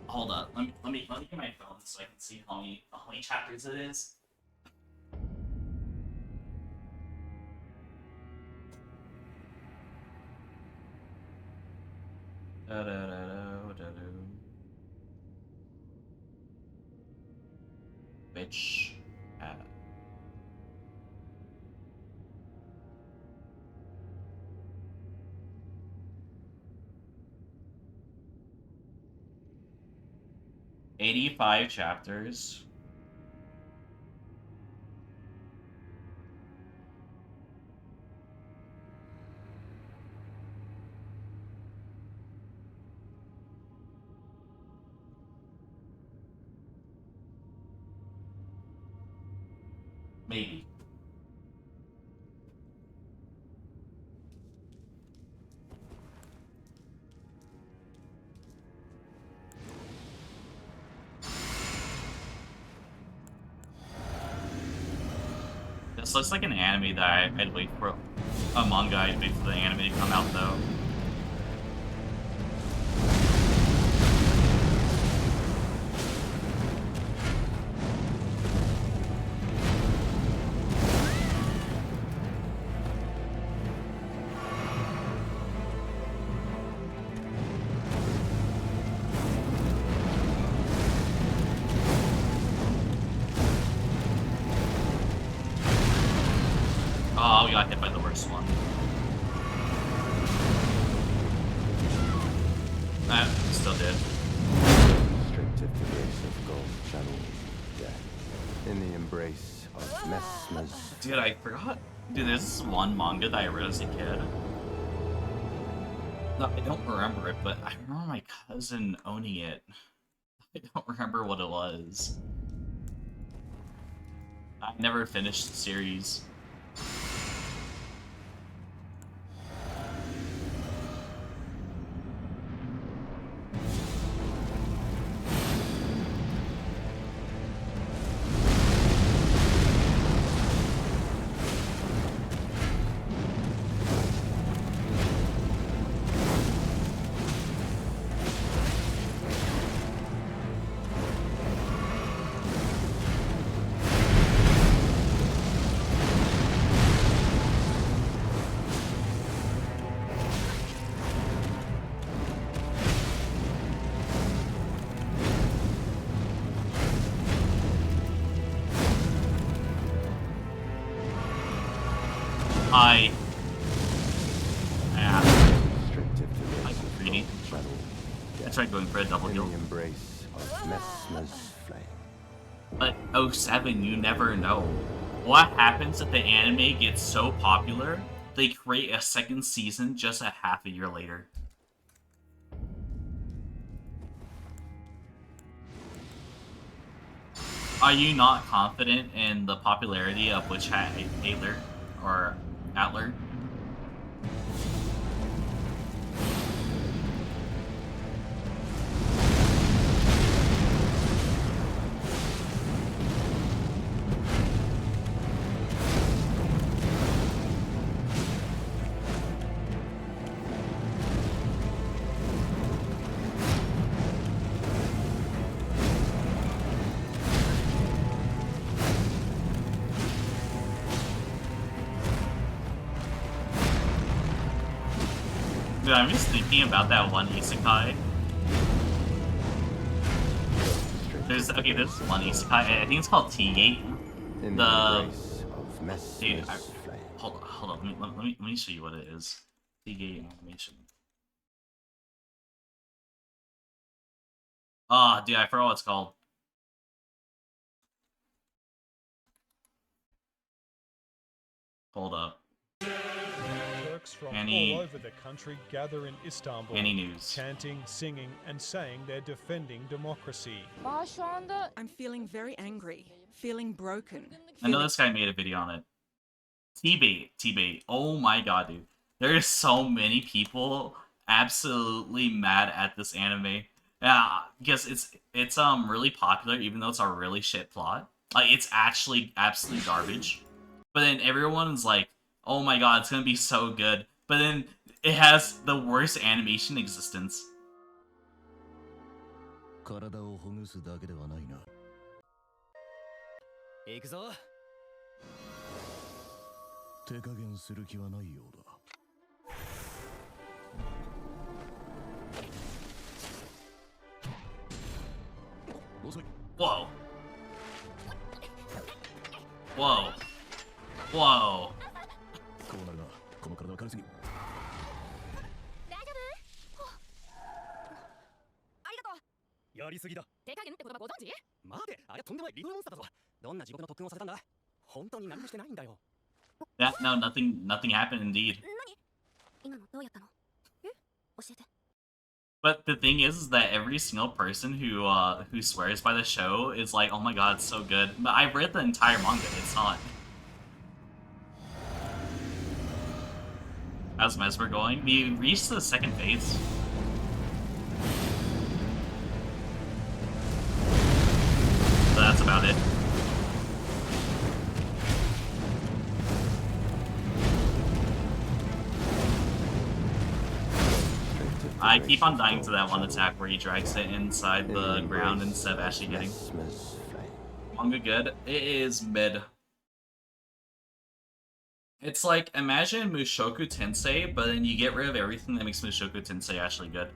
Hold up, let me get my phone so I can see how many chapters it is. Witch Hat. $85 chapters. Maybe. This looks like an anime that I'd wait for a manga. I'd wait for the anime to come out though. Oh, we got hit by the worst one. Still did. Restricted to grace of gold channel death. In the embrace of Messmer's. Dude, I forgot. Dude, there's this one manga that I read as a kid. No, I don't remember it, but I remember my cousin owning it. I don't remember what it was. I never finished the series. Greedy. I tried going for a double In kill. the embrace of Messmer's flame. But 07, you never know. What happens if the anime gets so popular, they create a second season just a half a year later? Are you not confident in the popularity of Witch Hat Atler or Atler? Dude, I'm just thinking about that one isekai. There's one isekai. I think it's called Tea. In the embrace of Dude, Messmer's flame. hold on. Let me show you what it is. Tea animation. Ah, dude, I forgot what it's called. Hold up. Turks from Any- all over the country gather in Istanbul, Any news? chanting, singing, and saying they're defending democracy. Şu anda I'm feeling very angry, feeling broken. I know this guy made a video on it. T-bait. Oh my god, dude. There's so many people absolutely mad at this anime. Yeah, because it's really popular, even though it's a really shit plot. Like, it's actually absolute garbage. But then everyone's like, oh my god, it's gonna be so good. But then it has the worst animation in existence. 体をほぐすだけではないな。行くぞ。手加減する気はないようだ。遅い。 Whoa. Whoa. Whoa. こうなるな。この体は軽すぎ。大丈夫？ありがとう。やりすぎだ。手加減って言葉ご存知？待て、あれはとんでもないリトルモンスターだぞ。どんな地獄の特訓をさせたんだ？本当に何もしてないんだよ。 No, nothing happened indeed. 今のどうやったの？え？教えて。 But the thing is that every single person who swears by the show is like, oh my god, it's so good. But I read the entire manga, it's not. How's Mesmer going? We reached the second phase. So that's about it. I keep on dying to that one attack where he drags it inside the ground instead of actually hitting. Messmer's flame. Manga good? It is mid. It's like, imagine Mushoku Tensei, but then you get rid of everything that makes Mushoku Tensei actually good.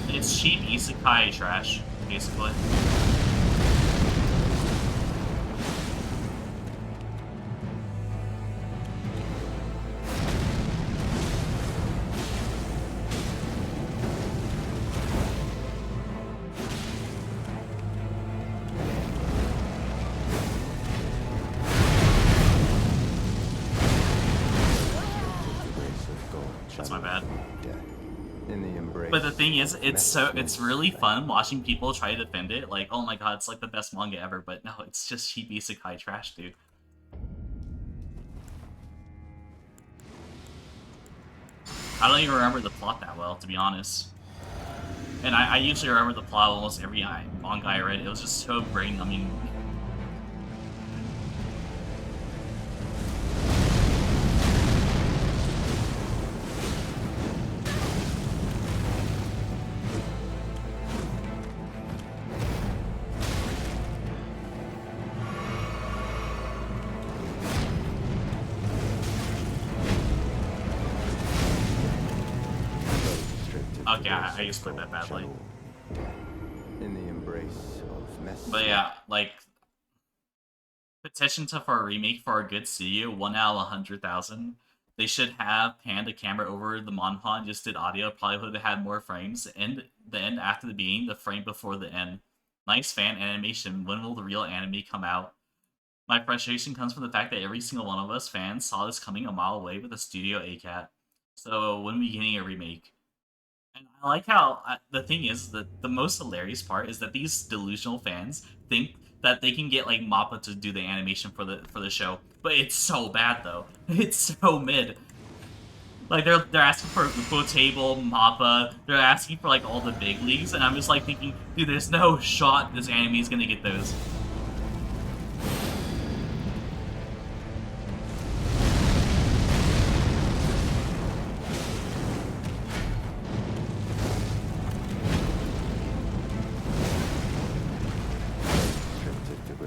It's cheap isekai trash, basically. That's my bad. In the embrace. But the thing is, it's really fun watching people try to defend it. Like, oh my god, it's like the best manga ever. But no, it's just cheap isekai trash, dude. I don't even remember the plot that well, to be honest. And I usually remember the plot of almost every manga I read. It was just so brain numbing. Okay, I just played that badly. In the embrace of Messmer's. But yeah, like, petition for a remake for a good studio, 1 out of 100,000. They should have panned the camera over the Monpon, just did audio, probably would have had more frames. And the end after the beginning, the frame before the end. Nice fan animation, when will the real anime come out? My frustration comes from the fact that every single one of us fans saw this coming a mile away with the studio ACAT. So when are we getting a remake? And I like how, the thing is, that the most hilarious part is that these delusional fans think that they can get, like, MAPPA to do the animation for the show. But it's so bad, though. It's so mid. Like, they're asking for Upo Table, MAPPA, they're asking for, like, all the big leagues, and I'm just, like, thinking, dude, there's no shot this anime is gonna get those.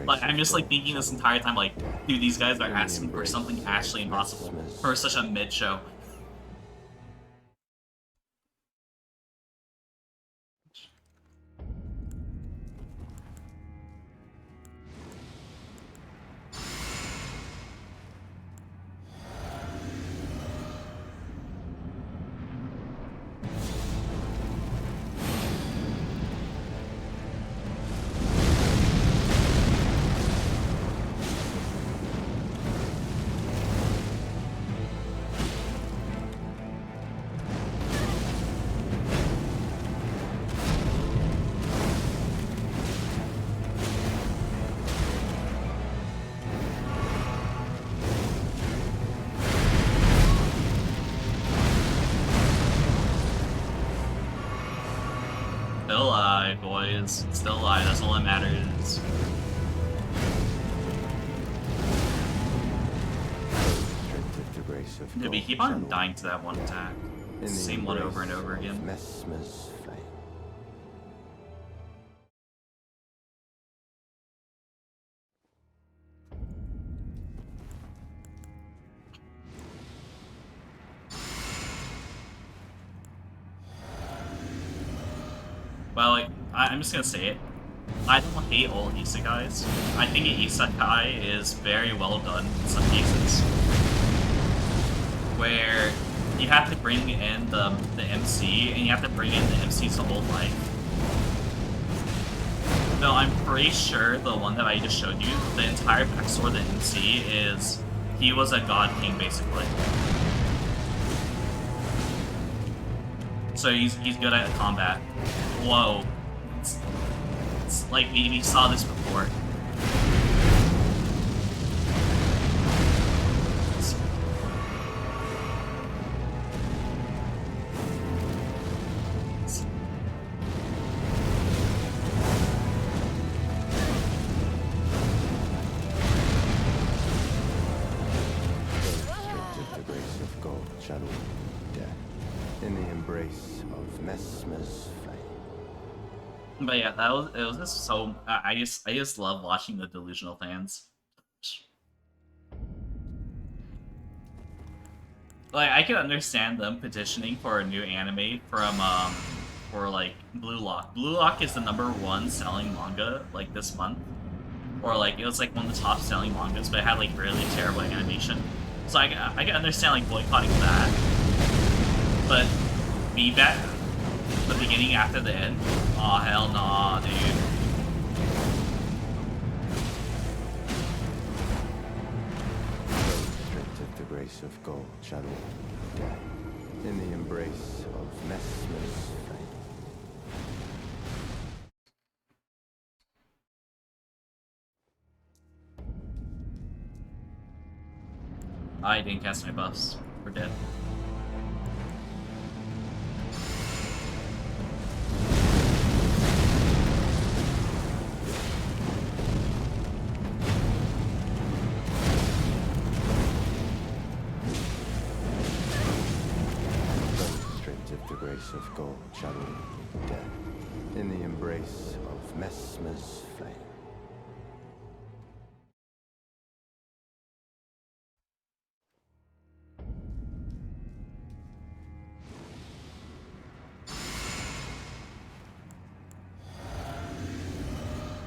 Like, I'm just like thinking this entire time, like, dude, these guys are asking for something actually impossible for such a mid show. Still alive, boys. Still alive, that's all that matters. Did we keep on dying to that one attack? Same one over and over again. Messmer's flame. Well, like, I'm just gonna say it. I don't hate all isekais. I think an isekai is very well done in some cases. Where you have to bring in the MC, and you have to bring in the MC's whole life. No, I'm pretty sure the one that I just showed you, the entire backstory of the MC is he was a god king, basically. So he's good at combat. Whoa. It's like we saw this before. The grace of God shall death in the embrace of Messmer's flame. But yeah, it was just so I just love watching the delusional fans. Like, I can understand them petitioning for a new anime from for like Blue Lock. Blue Lock is the #1 selling manga like this month, or like it was like one of the top selling mangas, but it had like really terrible animation. So I can understand like boycotting that, but feedback. The beginning after the end? Aw, oh, hell nah, dude. Those stripped of the grace of God shall die in the embrace of Messmer's flame. I didn't cast my buffs. We're dead. Of God shall death in the embrace of Messmer's flame.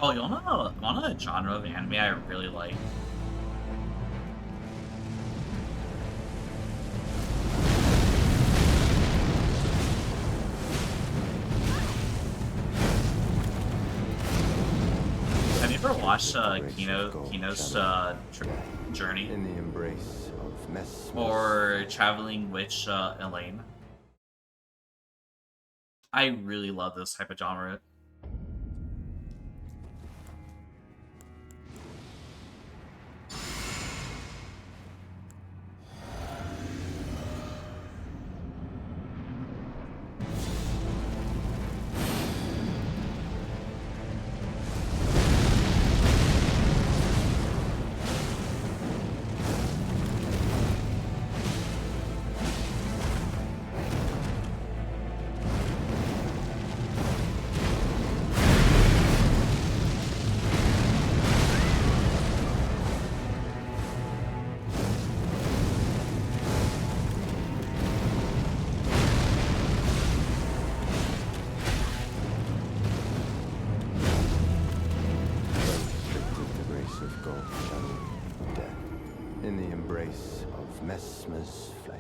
Oh, you wanna a genre of anime I really like? Watch Kino's journey, in the embrace of Messmer's or Traveling Witch Elaine. I really love this type of genre. in the embrace of Messmer's flame.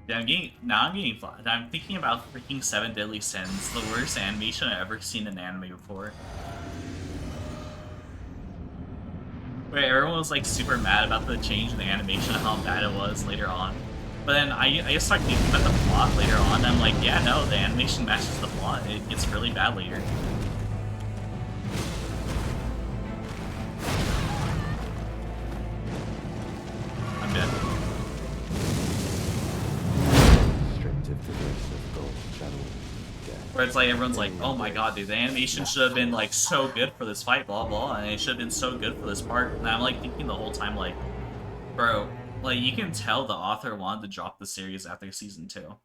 Yeah, I'm thinking about freaking Seven Deadly Sins, the worst animation I've ever seen in anime before. Where everyone was like super mad about the change in the animation and how bad it was later on. But then I just started thinking about the plot later on, and I'm like, yeah, no, the animation matches the plot. It gets really bad later. I'm dead. Where it's like everyone's like, oh my god, dude, the animation should have been like so good for this fight, blah blah, and it should have been so good for this part. And I'm like thinking the whole time, like, bro, like you can tell the author wanted to drop the series after season 2.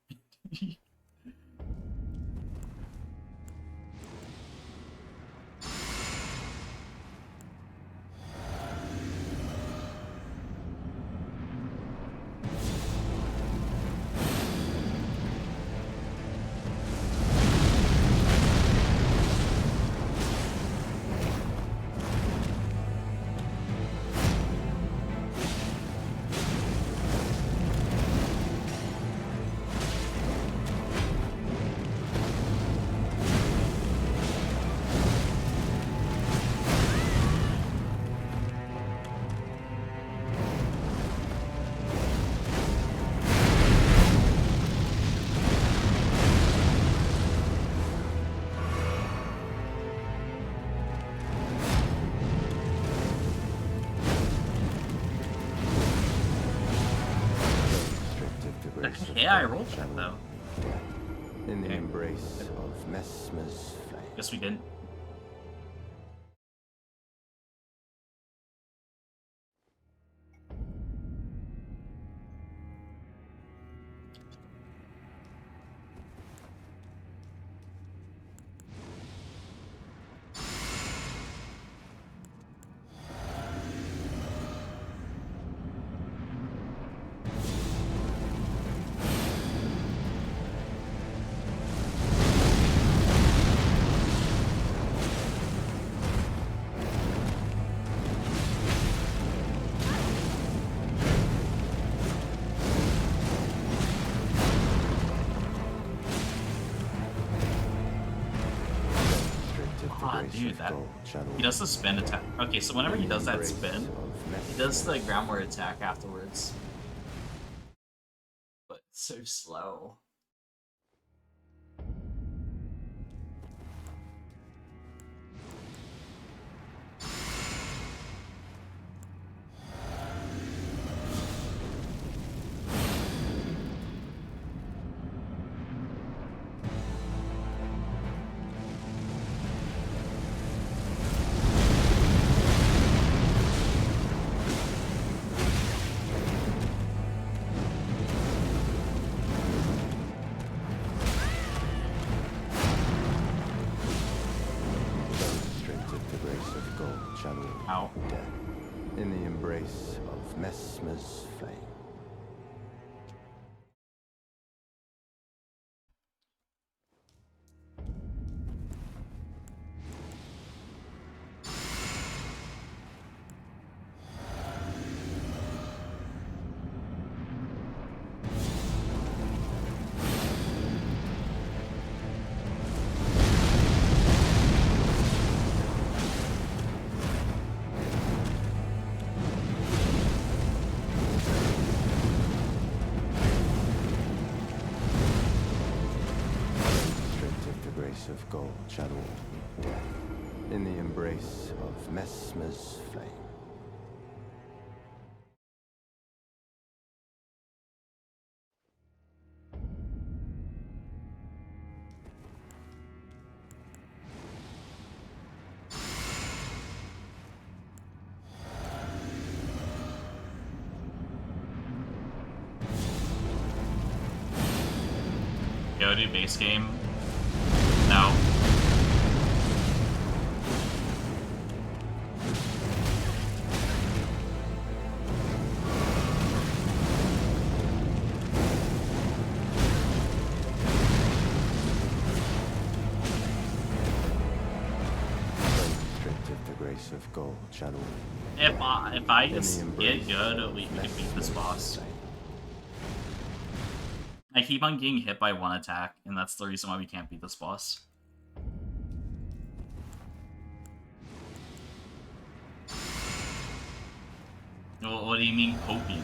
Yeah, I rolled that though. In the embrace of Messmer's flame. Guess we didn't. Dude, that he does the spin attack. Okay, so whenever he does that spin, he does the groundward attack afterwards. But it's so slow. Ow. In the embrace of Messmer's flame. Of gold shadow death in the embrace of Messmer's flame. VOD base game. No. grace of God shall all If I in the just embrace get good, of we can beat this mesmer's boss. flame. I keep on getting hit by one attack, and that's the reason why we can't beat this boss. What do you mean copium?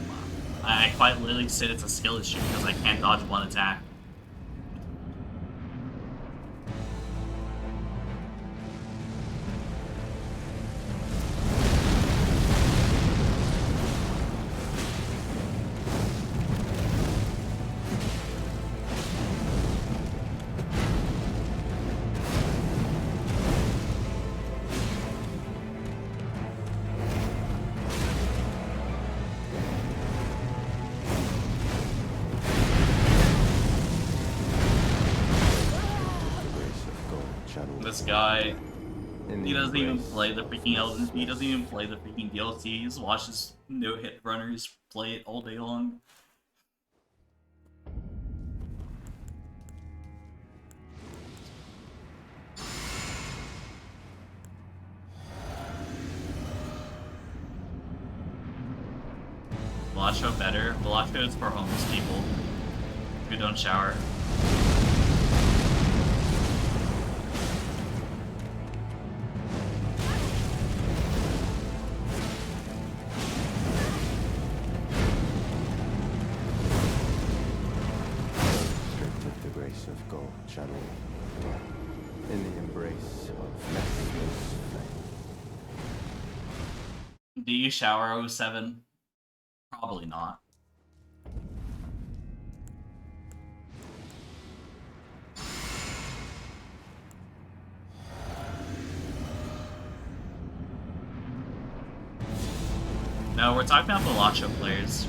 I quite literally said it's a skill issue because I can't dodge one attack. This guy, he doesn't even play the freaking Elden. He doesn't even play the freaking DLC. He just watches no-hit runners play it all day long. Velatro better. Velatro is for homeless people who don't shower. Of God shall all in the embrace of mesmer's flame. Do you shower 07? Probably not. No, we're talking about Velatro players.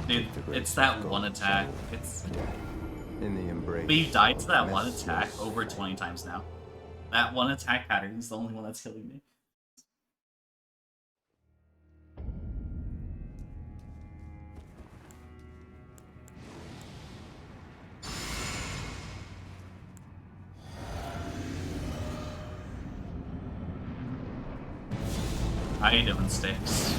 Dude, it's that one attack. It's in the embrace. we've died to that one attack over 20 times now. That one attack pattern is the only one that's killing me. How you doing, Sticks?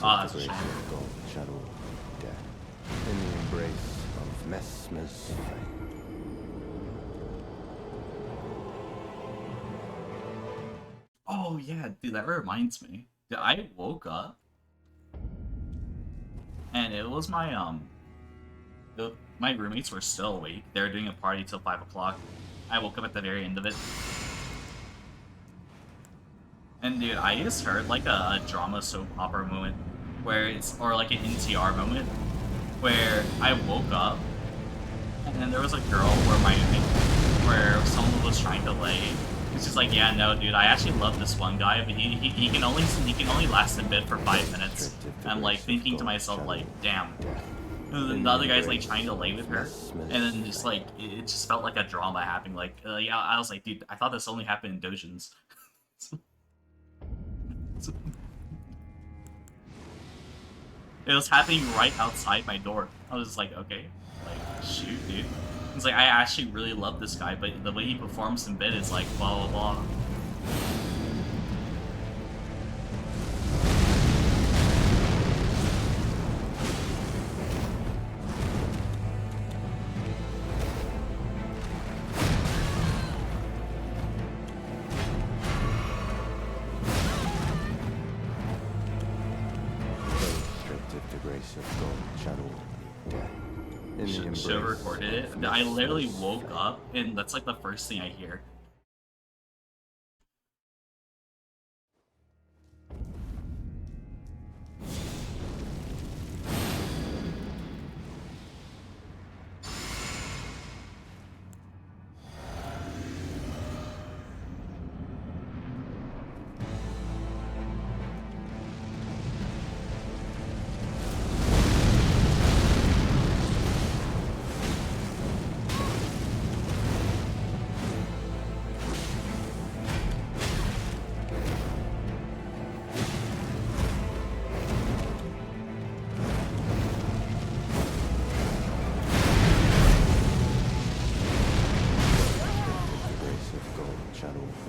Ah, that's a shame. God shall all be dead in the embrace of mesmer's flame. Oh yeah, dude, that reminds me. Dude, I woke up and it was my my roommates were still awake. They were doing a party till 5 o'clock. I woke up at the very end of it. And dude, I just heard like a drama soap opera moment where it's, or like an NTR moment where I woke up and then there was a girl where someone was trying to lay, It's just like, yeah, no, dude, I actually love this one guy, but he can only last a bit for 5 minutes. And I'm like thinking to myself, like, damn. And then the other guy's like trying to lay with her, and then just like it just felt like a drama happening. Like, yeah, I was like, dude, I thought this only happened in dojins. It was happening right outside my door. I was just like, okay, like, shoot, dude. It's like, I actually really love this guy, but the way he performs in bed is like, blah, blah, blah. Should have recorded it. I literally woke up, and that's like the first thing I hear.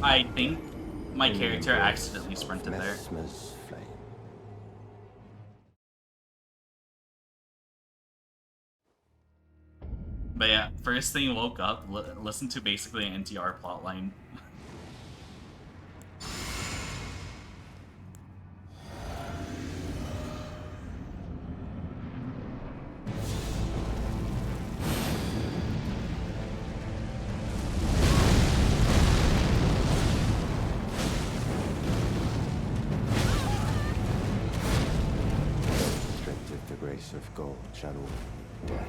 I think my character accidentally sprinted there. But yeah, first thing woke up, listened to basically an NTR plotline. Of gold shadow death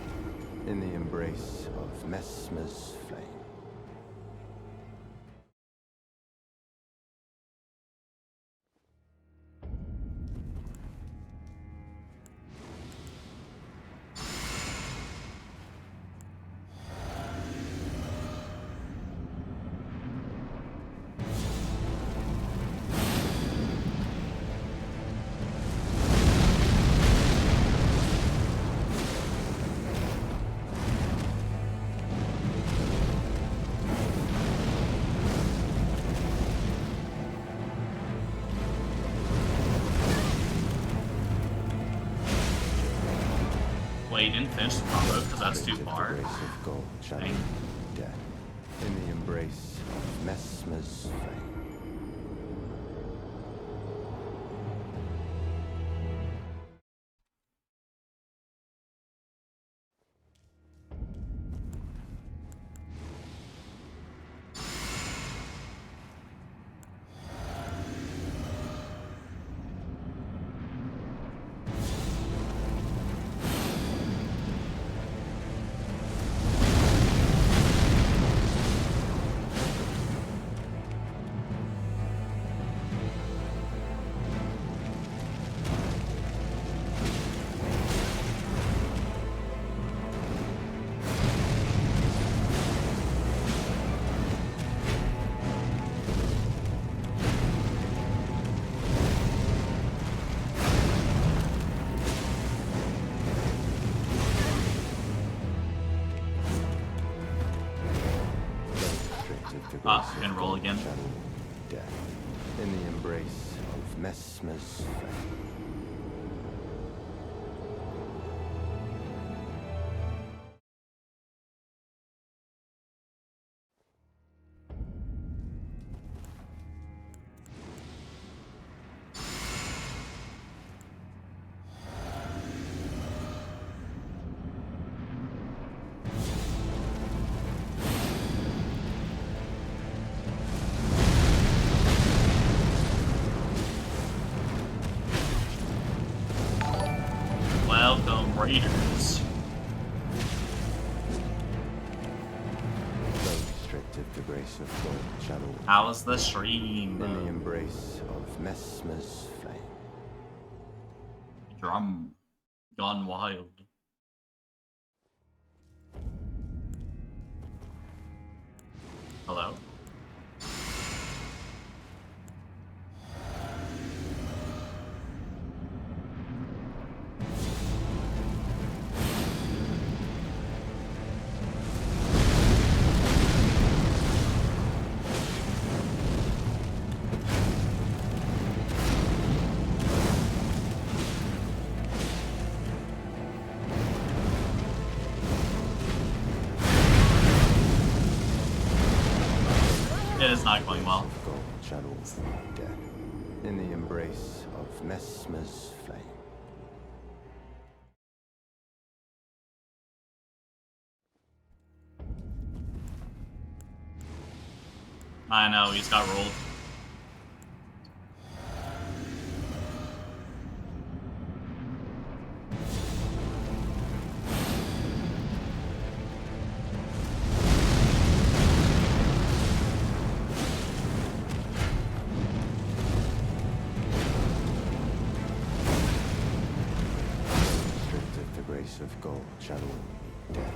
in the embrace of Messmer's flame. Wait, you didn't finish the combo because that's too far. Dang. Death in the embrace of Messmer's flame. And roll again. Death in the embrace of Messmer's flame. Welcome, Raiders. Restrictive to grace grace of gold shadow. How was the stream? In the embrace of Messmer's flame. Drum gone wild. Hello? It is not going well. Gold shadow death. In the embrace of Messmer's flame. I know, he's got rolled. Stripped of the grace of gold shadow death.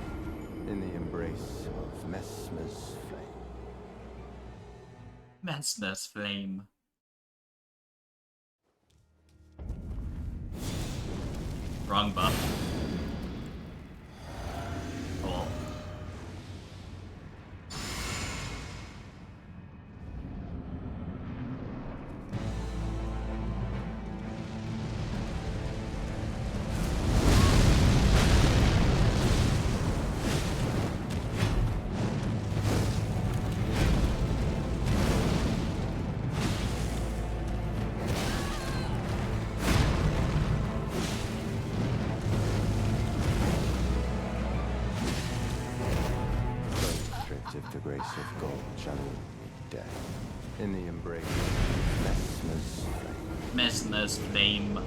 In the embrace of Messmer's flame. Mesmer's flame. Wrong buff. Cool. Stripped of the grace of gold shadow death. In the embrace of Messmer's flame. Mesmer's flame.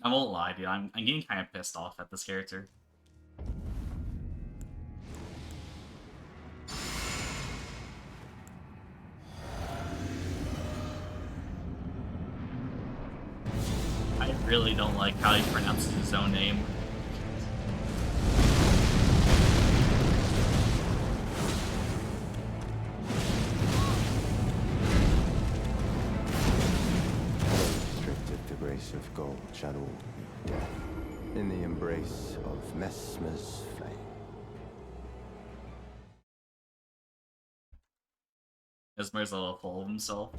I won't lie, dude. I'm getting kind of pissed off at this character. I really don't like how he pronounces his own name. Stripped of the grace of gold shadow death. In the embrace of Messmer's flame. Mesmer's a little full of himself.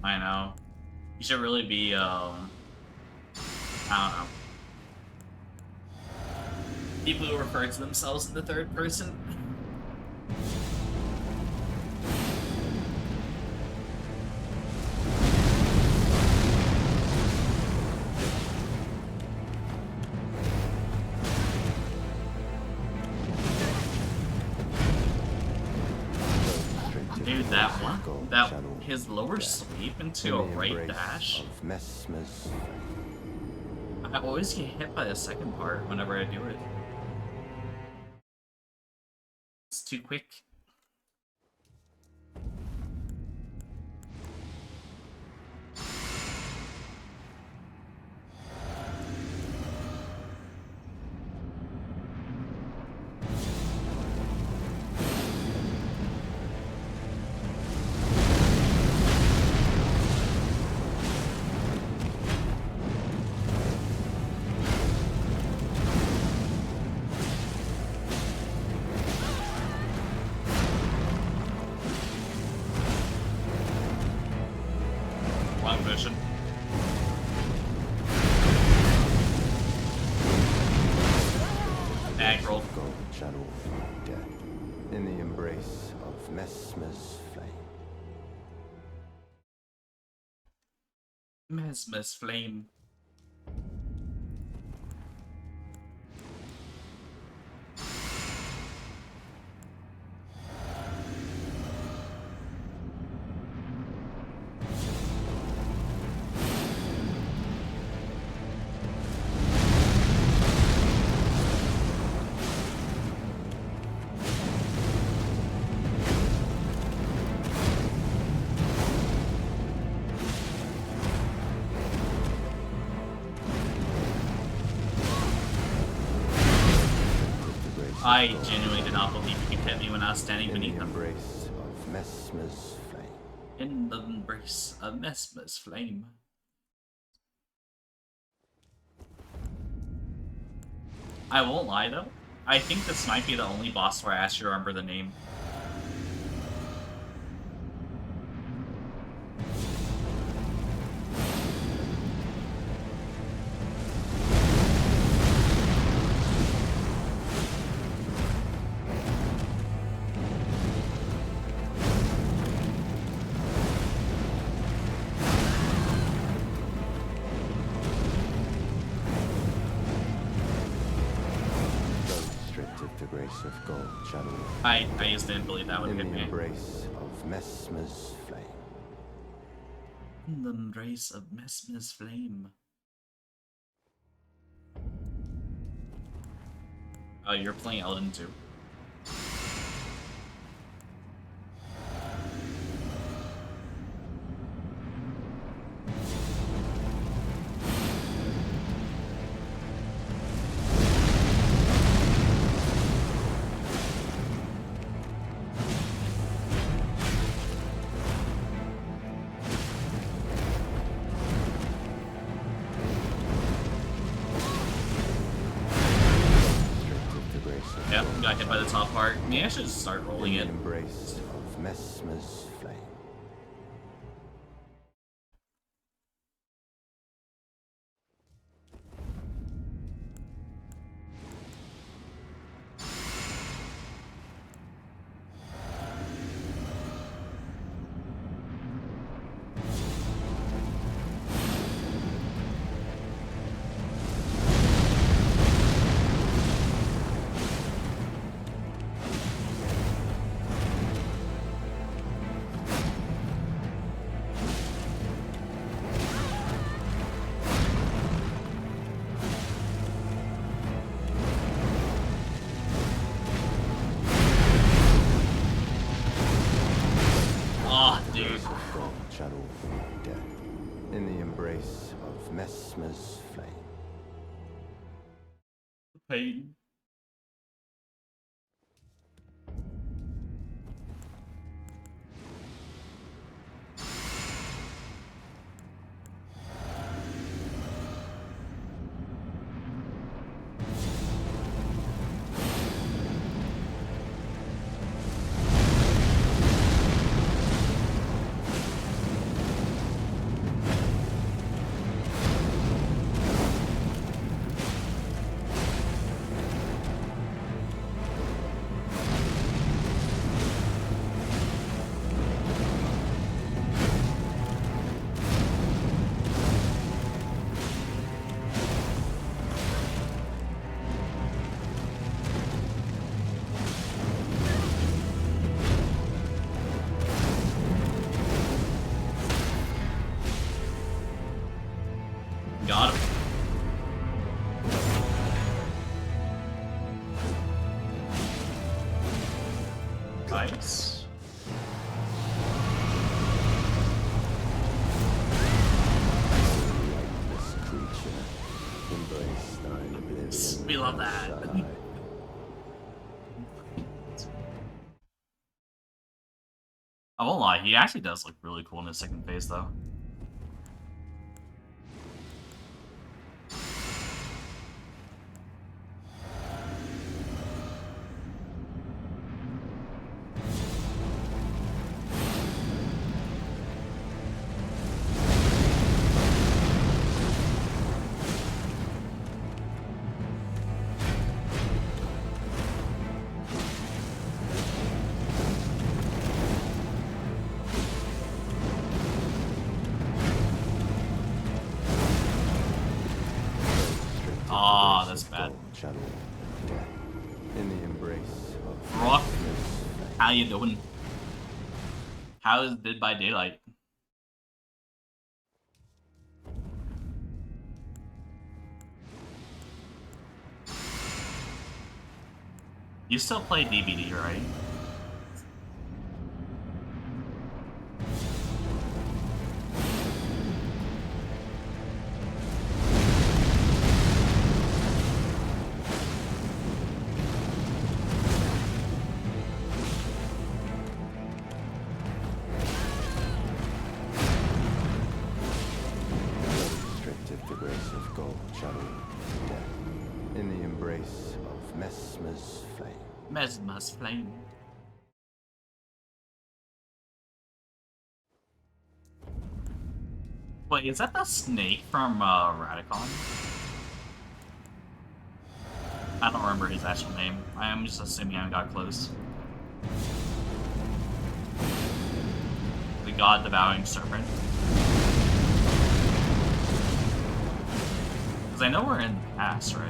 I know. He should really be, I don't know. People who refer to themselves in the third person. Dude, that one, his lower sweep into a right dash. Of Messmer's flame. I always get hit by the second part whenever I do it. It's too quick. Wrong vision. Ag roll. Gold shadow death. In the embrace of Messmer's flame. Mesmer's flame. I gold genuinely did not believe you could hit me when I was standing in the beneath them. embrace of Messmer's flame. In the embrace of Messmer's flame. I won't lie though, I think this might be the only boss where I actually remember the name. Of gold shadow. I just didn't believe that would in hit the me. embrace of Messmer's flame. In the embrace of Messmer's flame. Oh, you're playing Elden too. Yep, got hit by the top part. Maybe I should just start rolling it. Embrace of Messmer's flame. In the embrace of Messmer's flame. Pain. Got him. Nice. This creature, embrace thine oblivion. We love that. I won't lie, he actually does look really cool in his second phase though. Ah, that's bad. In the embrace of Rock, how you doing? How is Dead by Daylight? You still play DBD, right? shadowing death. In the embrace of Mesmer's flame. Mesmer's flame. Wait, is that the snake from Radicon? I don't remember his actual name. I am just assuming I got close. The god devouring serpent. Because I know we're in the past, right?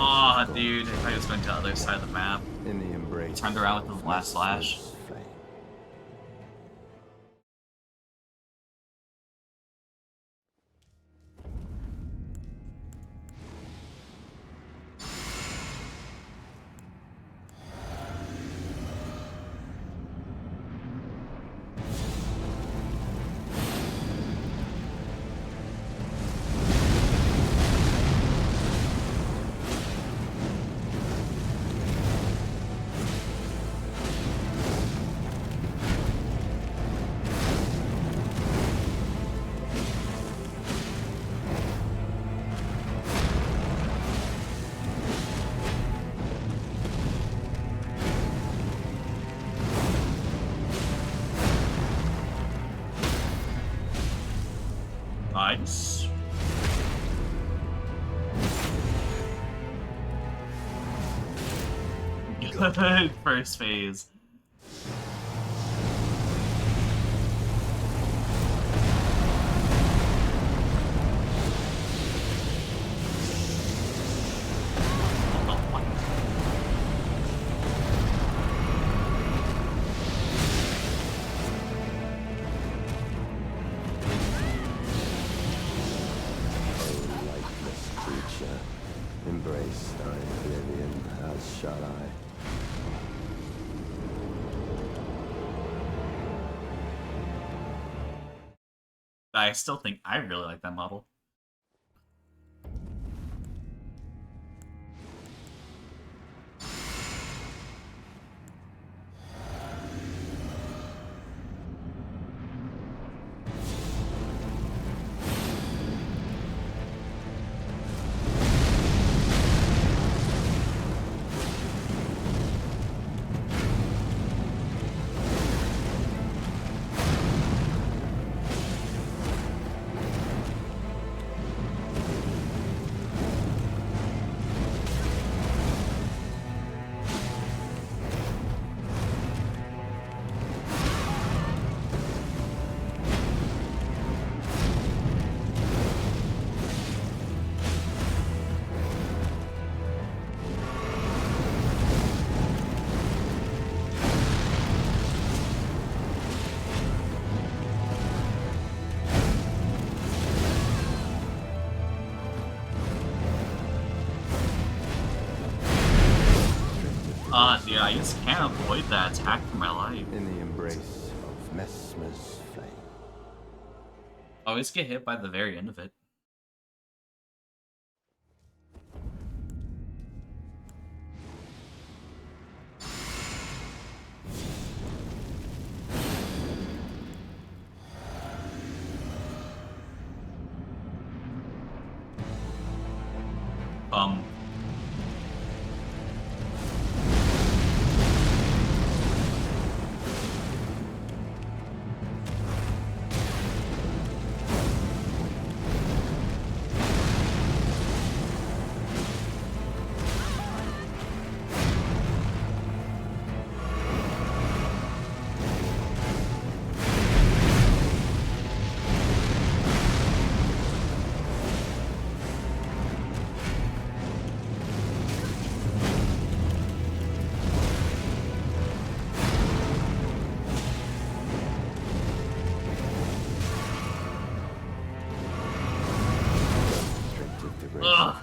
Oh, dude, I thought he was going to the other side of the map. In the embrace. Turned around with his last slash. Mesmer's flame. Nice. Good first phase. Lifeless creature, embrace thy oblivion, as shall I. I still think I really like that model. Dude, I just can't avoid that attack for my life. In the embrace of Mesmer's flame. I always get hit by the very end of it.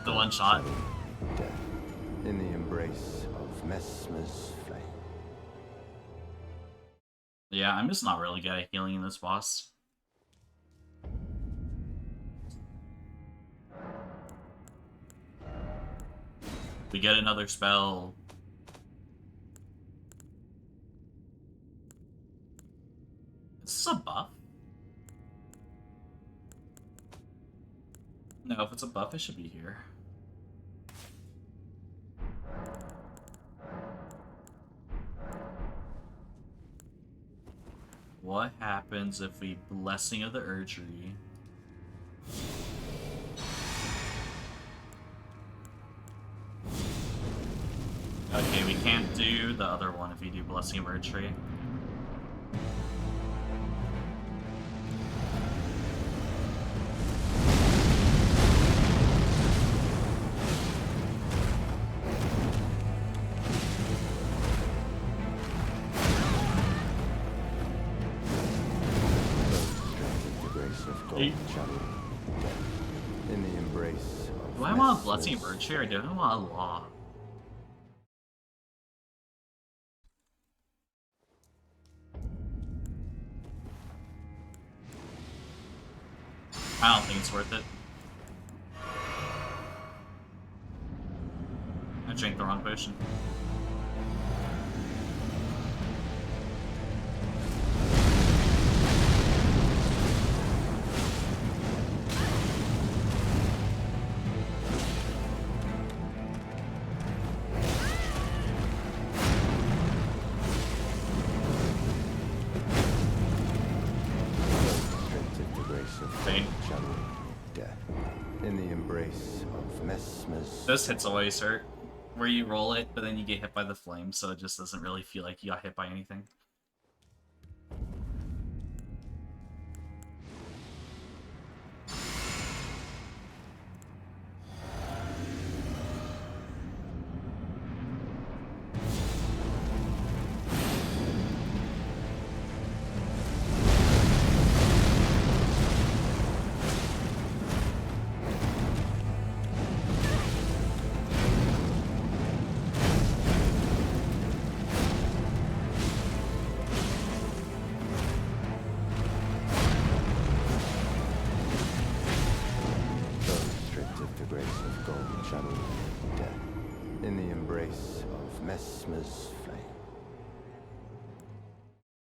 The one shot. Death in the embrace of Messmer's flame. Yeah, I'm just not really good at healing in this boss. We get another spell. Is this a buff? No, if it's a buff, it should be here. What happens if we Blessing of the Erdtree? Okay, we can't do the other one if we do Blessing of Erdtree. In the embrace of do I want a Blessing of Erdtree or do I want a Law? I don't think it's worth it. I drank the wrong potion. Those hits always hurt, where you roll it, but then you get hit by the flame, so it just doesn't really feel like you got hit by anything.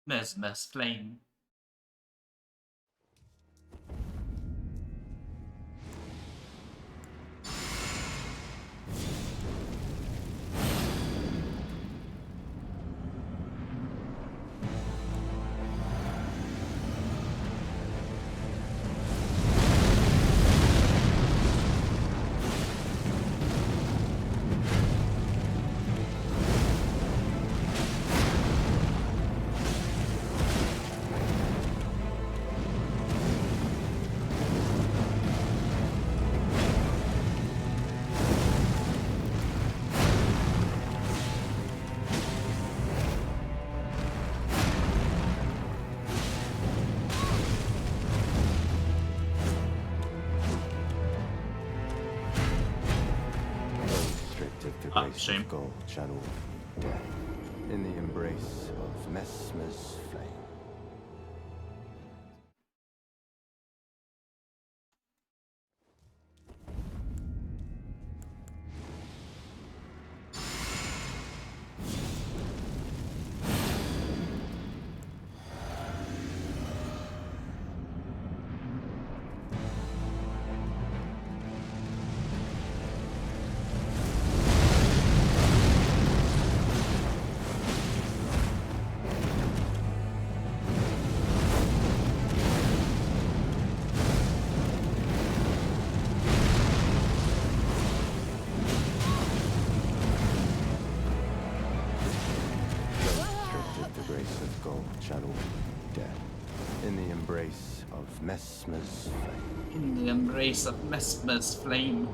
Mesmer's flame. Shame. Gold channel death in the embrace of Messmer's flame. Messmer's flame. In the embrace of Messmer's flame.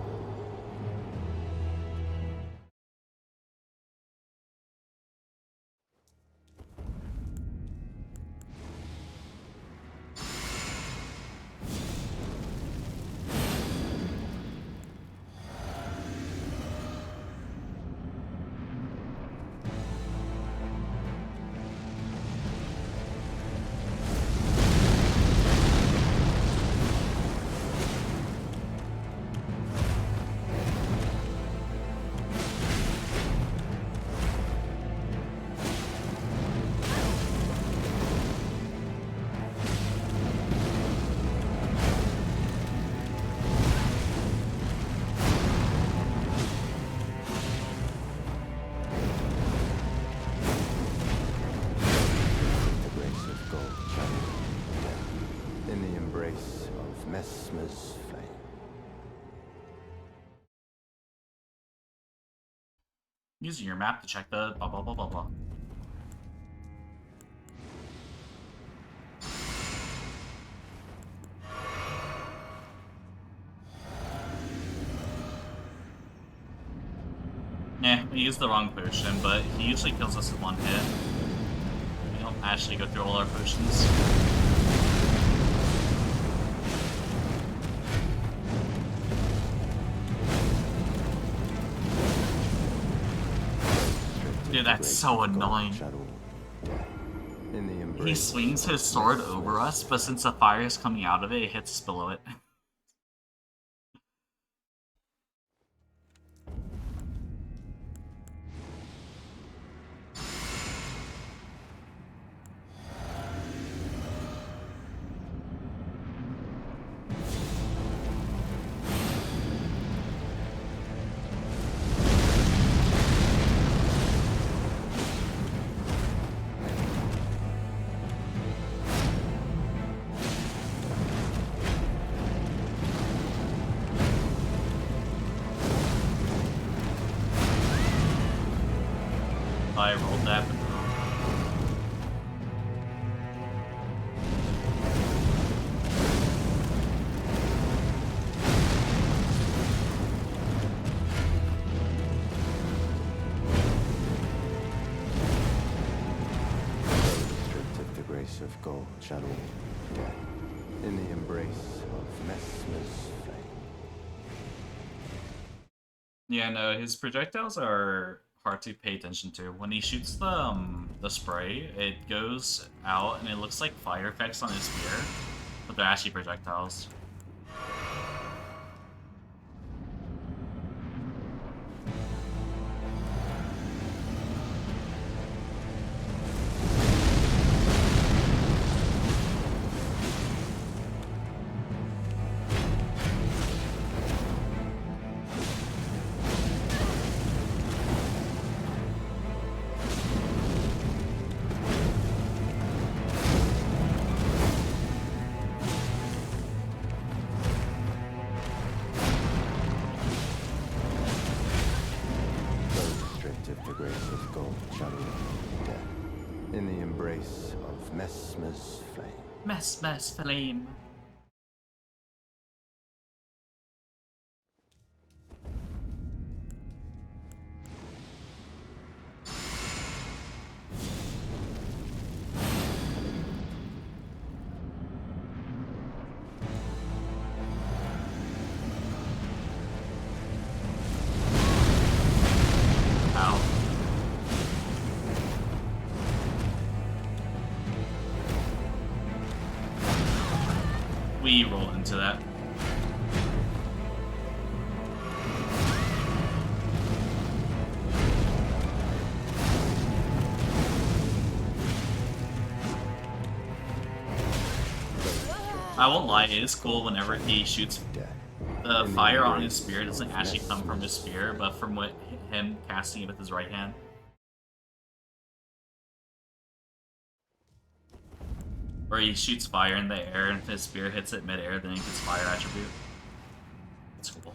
Using your map to check the blah blah blah blah blah. Yeah, we used the wrong potion, but he usually kills us in one hit. We don't actually go through all our potions. Dude, that's so annoying. He swings his sword over us, but since the fire is coming out of it, it hits us below it. I rolled that. Of the grace of God, shadow, death, in the embrace of Messmer's flame. Yeah, no, his projectiles are hard to pay attention to. When he shoots the spray, it goes out and it looks like fire effects on his spear, but they're actually projectiles. The grace of God, shadow, death, in the embrace of Messmer's flame. Messmer's flame. We roll into that. I won't lie, it is cool whenever he shoots. The fire on his spear doesn't actually come from his spear, but from him casting it with his right hand. Or he shoots fire in the air, and if his spear hits it mid-air, then he gets fire attribute. It's cool.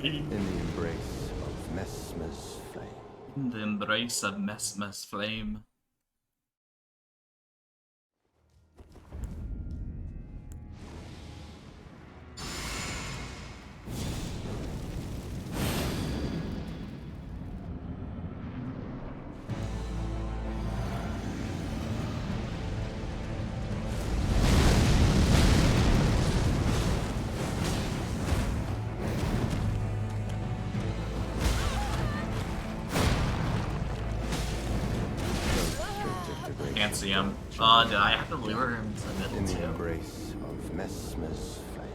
In the embrace of Messmer's flame. In the embrace of Messmer's flame. see him. Did I have to lure him to the middle In the too? embrace of Messmer's flame.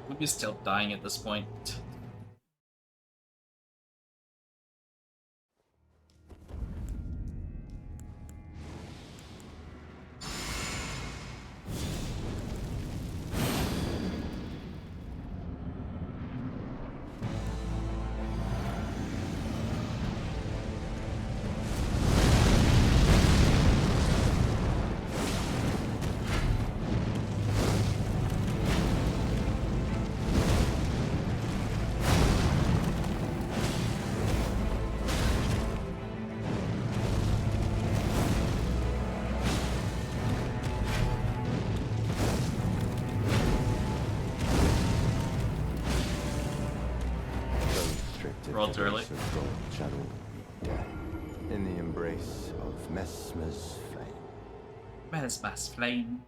Maybe still dying at this point. Rolled too early. In the embrace of Messmer's flame. Mesmer's flame.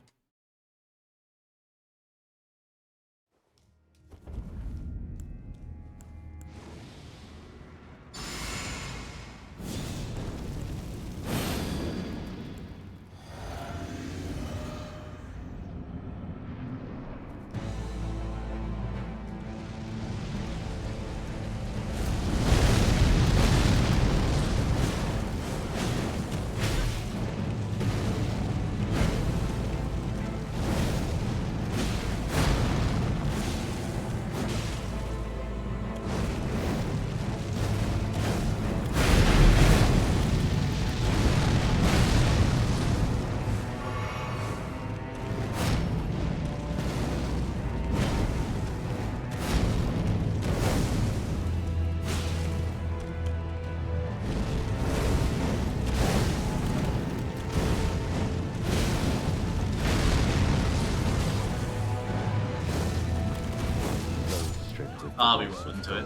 We rolled into it.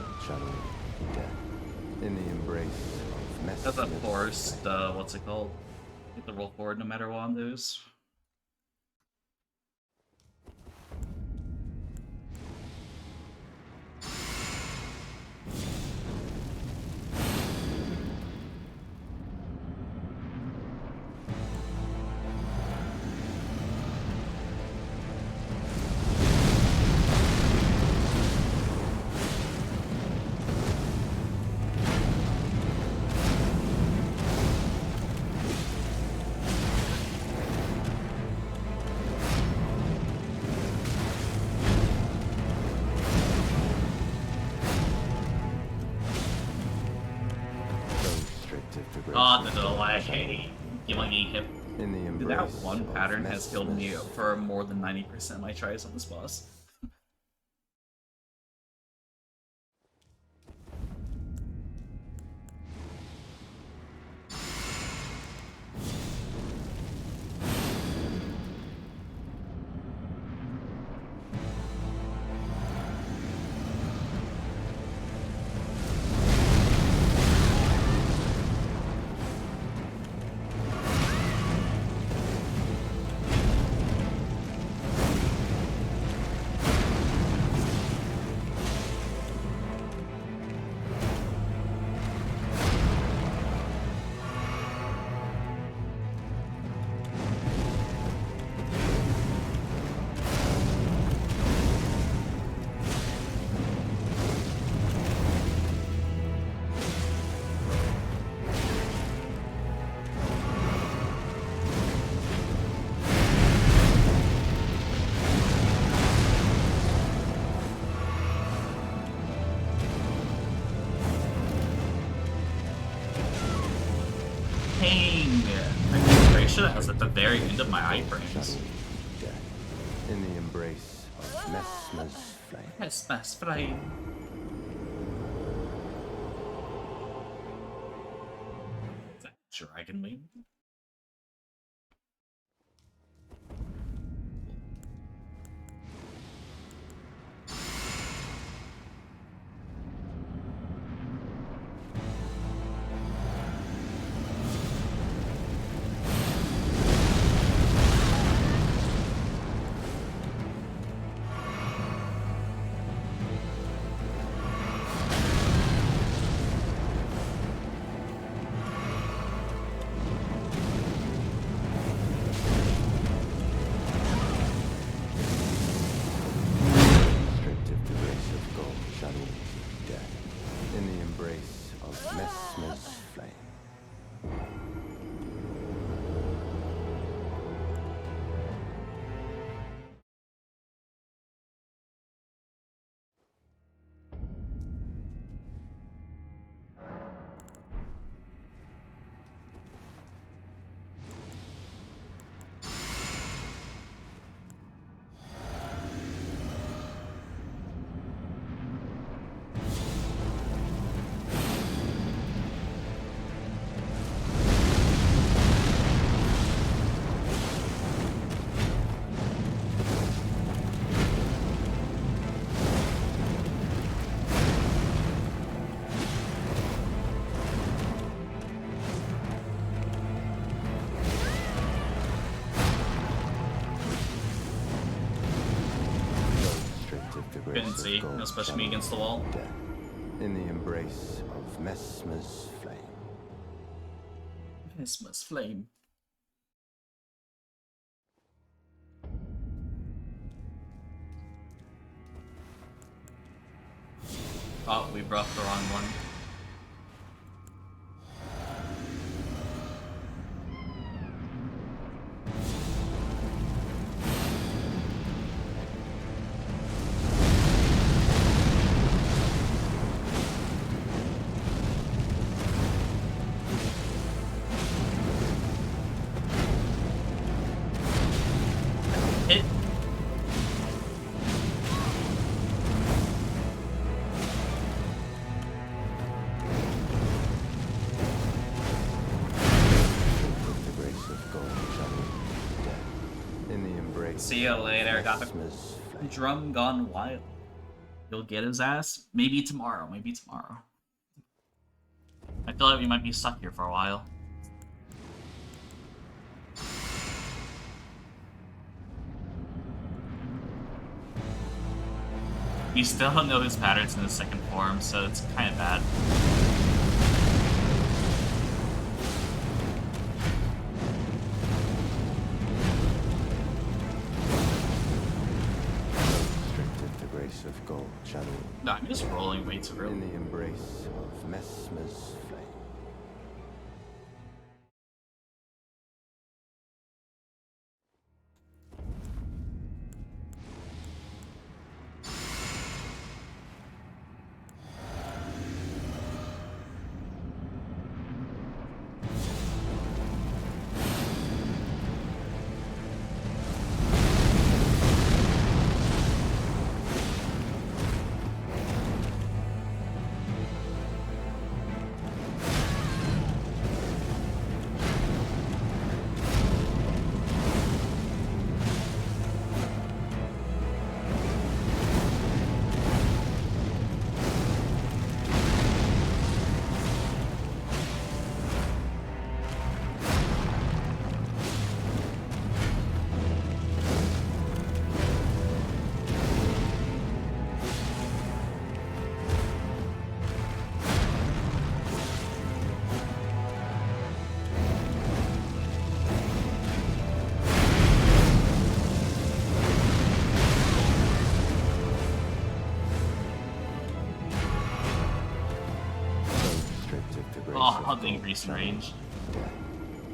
In the embrace of That's a Messmer's forced, what's it called? You have to roll forward no matter what on those. The delay. You might get hit. In the Dude, that embrace one of pattern has killed me Messmer's for more than 90% of my tries on this boss. Dang! My concentration was at the very end of my iframes. In the embrace of Messmer's flame. Mesmer's flame. Is that Dragon Wing? grace Couldn't of see. It gold was pushing shall me against the wall. death in the embrace of Mesmer's flame. Christmas flame. Oh, we brought the wrong one. Hit. With the grace of gold shall death in the embrace. See you later. Got the Mesmer's flame. drum gone wild. You'll get his ass? Maybe tomorrow. Maybe tomorrow. I feel like we might be stuck here for a while. We still don't know his patterns in his second form, so it's kind of bad. Restricted the grace of gold shall No, I'm just rolling way too in early. the embrace of Mesmer's flame. Oh, the increase in range.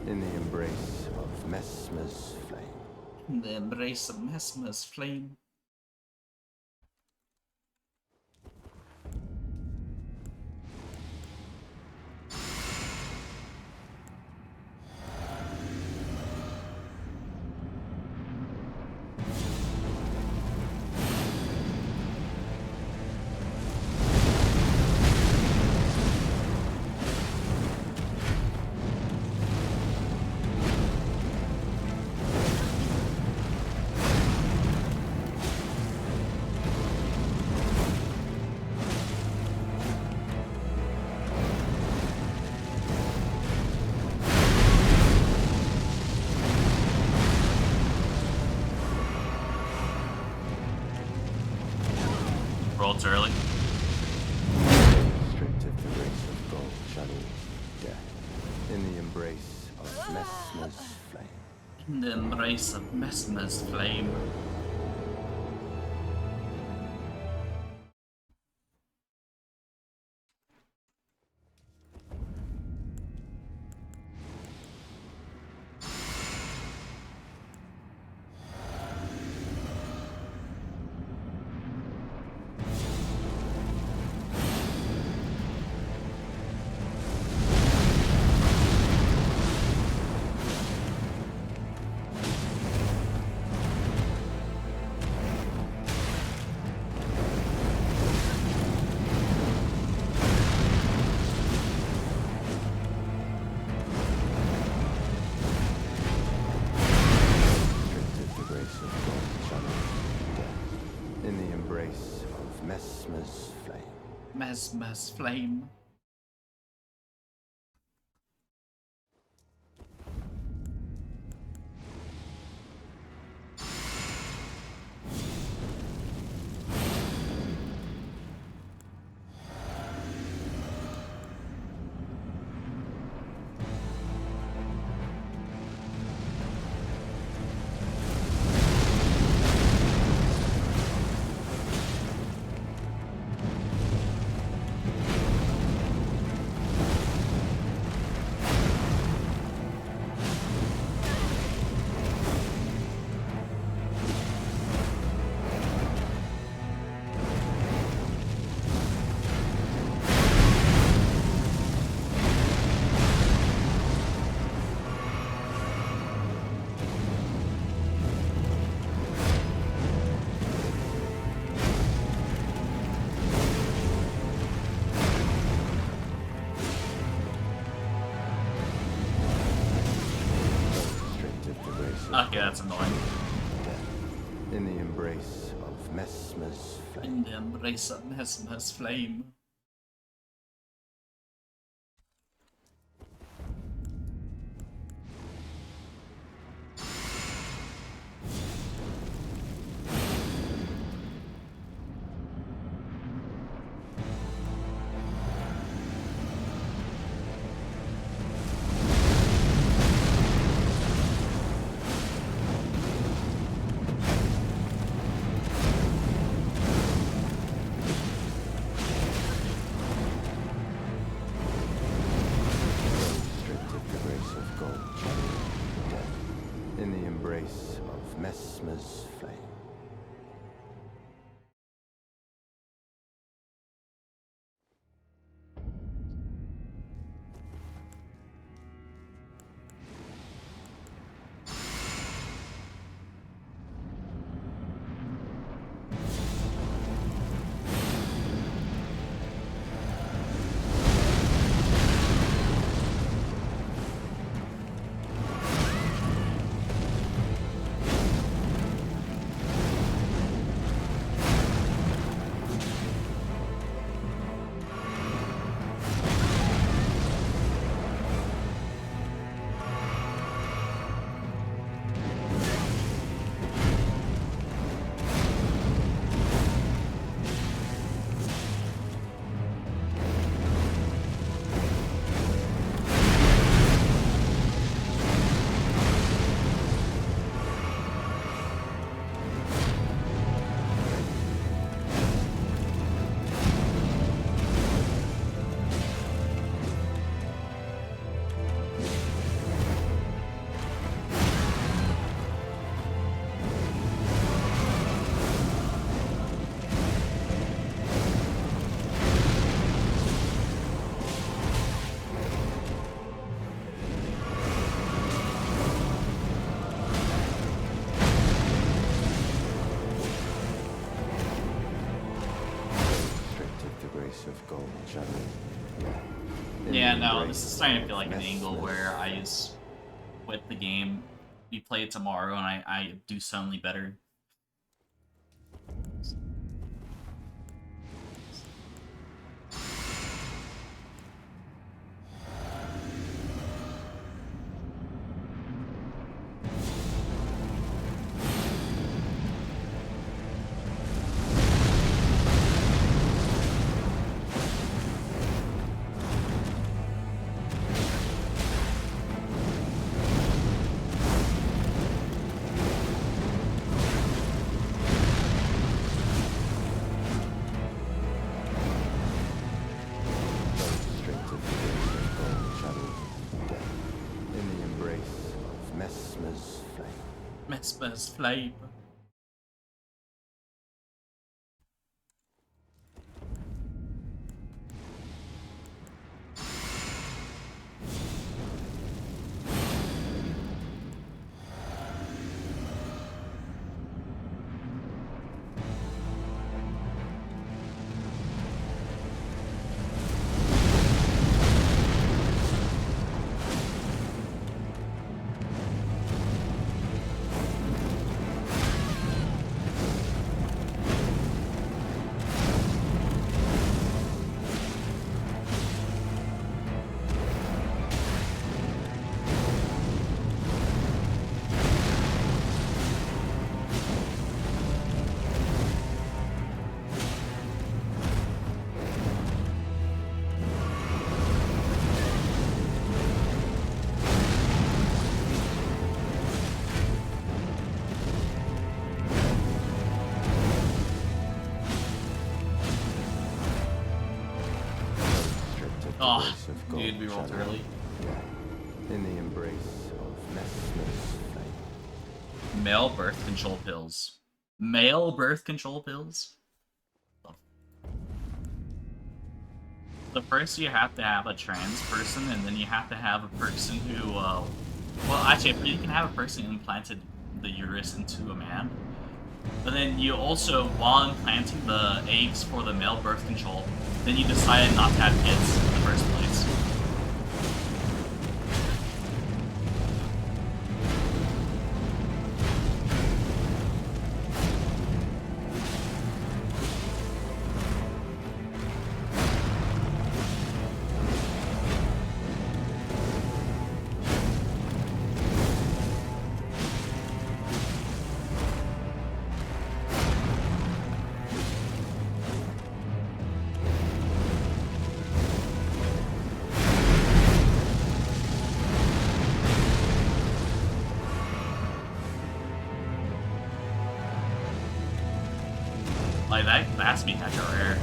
In the embrace of Mesmer's flame. The embrace of Mesmer's flame. Rolled early. Restricted the grace of gold shall death in the embrace of Mesmer's flame. In the embrace of Mesmer's flame. Restricted the grace of gold shall death in the embrace of Mesmer's flame. Mesmer's flame. Okay, that's annoying. In the embrace of Mesmer's flame. In the embrace of Mesmer's flame. In the embrace of Mesmer's flame. Of gold shadow. Yeah, no, this is starting to feel like an angle where I just quit the game, we play it tomorrow, and I do suddenly better. Mesmer's flame. Oh, dude, we rolled early. In the embrace of Mesmer's flame. Male birth control pills. Male birth control pills? So first you have to have a trans person, and then you have to have a person who, well, actually, you can have a person who implanted the uterus into a man. But then you also, while implanting the eggs for the male birth control, then you decided not to have kids in the first place. Like, that's be hecka rare.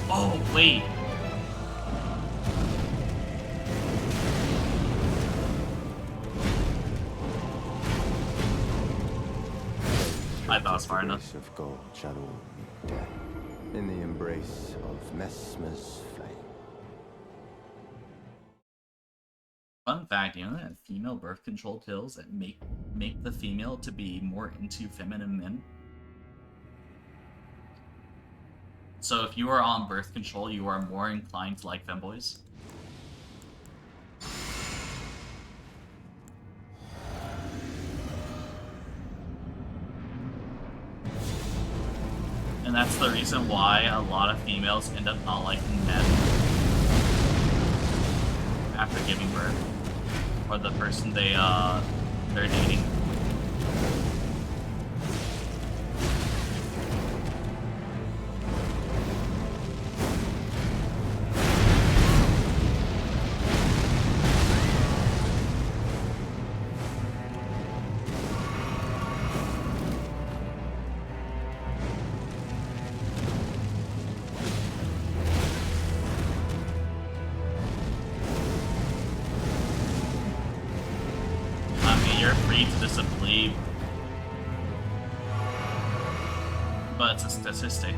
Oh, wait. I thought it was far enough. Of gold shall all be dead in the embrace of Mesmer's flame. Fun fact, you know that female birth control pills that make the female to be more into feminine men? So if you are on birth control, you are more inclined to like femboys? And that's the reason why a lot of females end up not liking men after giving birth, or the person they're dating. You're free to disbelieve, but it's a statistic.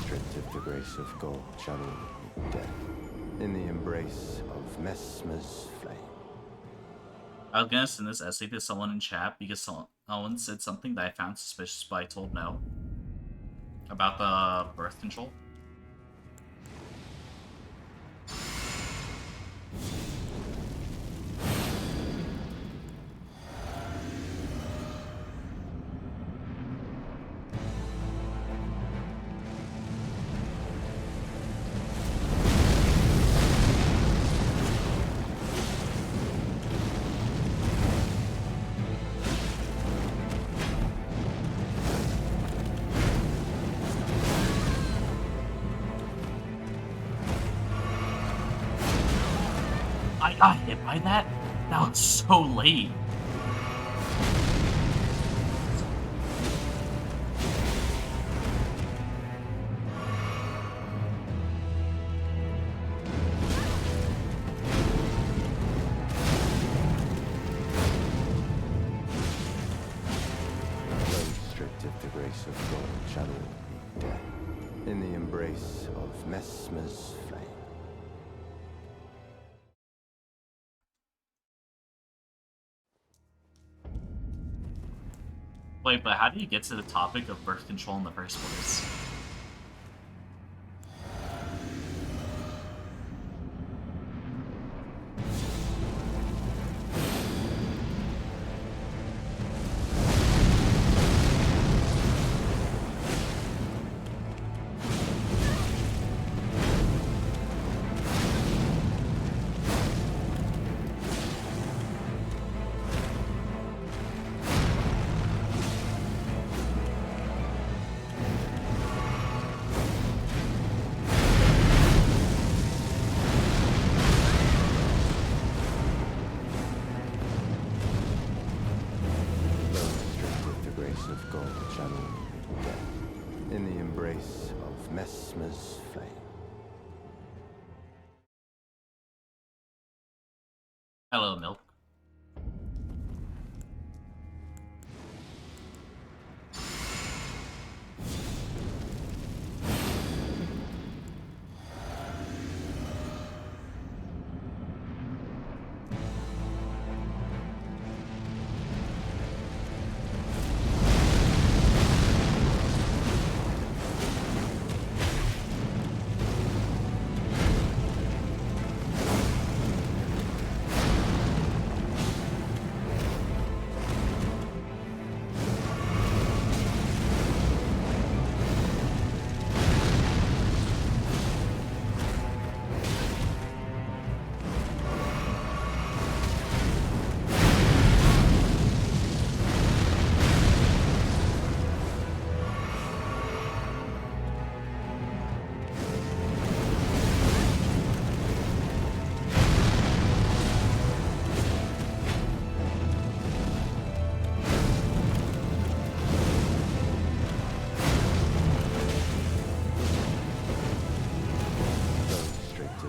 Stripped of the grace of gold shall all be dead in the embrace of Mesmer's flame. I was gonna send this essay to someone in chat because someone said something that I found suspicious, but I told no. About the birth control. I got hit by that? That was so late. Those stripped of the grace of gold shall all be dead in the embrace of Mesmer's flame. Wait, but how do you get to the topic of birth control in the first place? Of gold shall all be dead in the embrace of Mesmer's flame. Hello, Milk.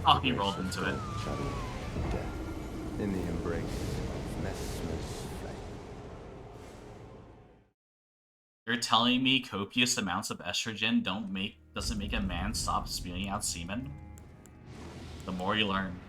Oh, he rolled into it. Shadow of death. In the embrace of Messmer's flame. You're telling me copious amounts of estrogen doesn't make a man stop spewing out semen? The more you learn.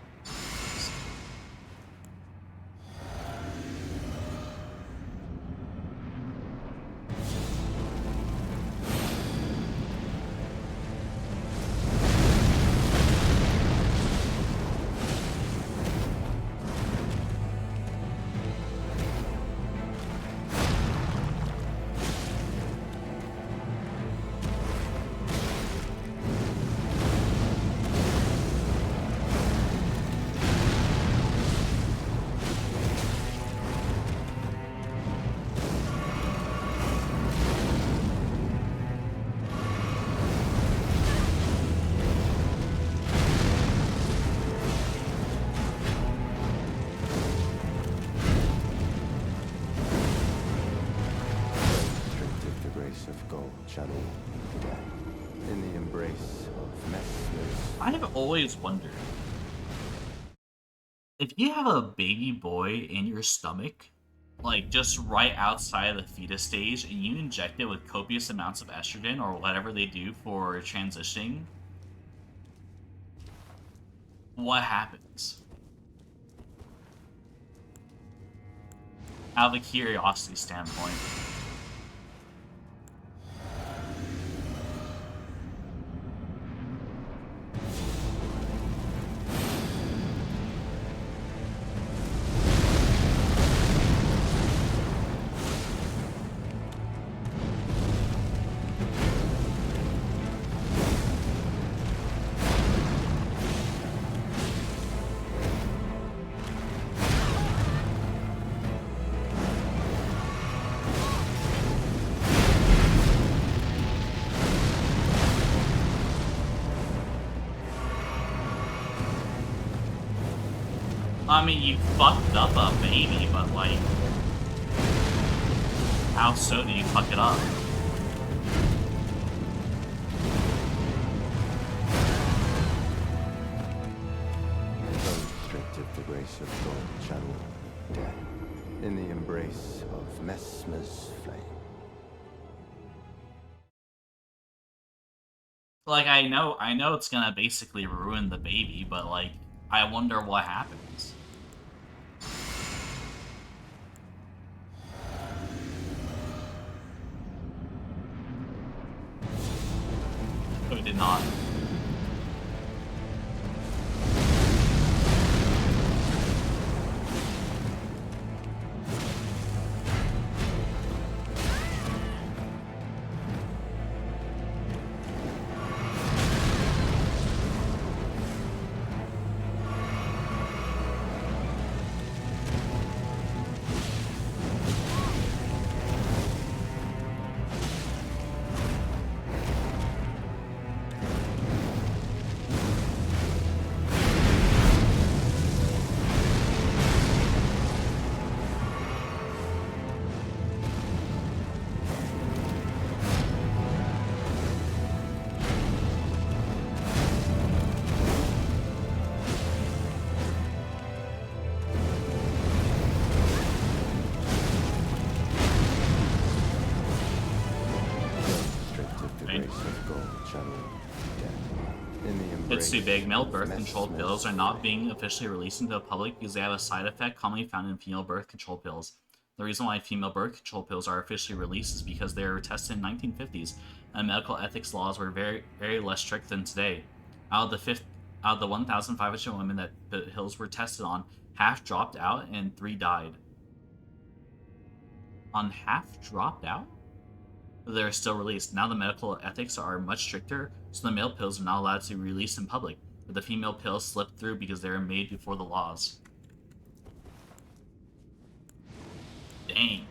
I have always wondered, if you have a baby boy in your stomach, like just right outside the fetus stage, and you inject it with copious amounts of estrogen or whatever they do for transitioning, what happens? Out of a curiosity standpoint. I mean, you fucked up a baby, but like, how so do you fuck it up? Restricted the grace of God, shadow of death, in the embrace of Messmer's flame. Like, I know it's gonna basically ruin the baby, but like, I wonder what happens. Oh, it did not. It's too big. Male birth control pills are not being officially released into the public because they have a side effect commonly found in female birth control pills. The reason why female birth control pills are officially released is because they were tested in the 1950s, and medical ethics laws were very, very less strict than today. Out of the 1,500 women that the pills were tested on, half dropped out and 3 died. On half dropped out? They're still released. Now the medical ethics are much stricter, so the male pills are not allowed to be released in public, but the female pills slipped through because they were made before the laws. Dang.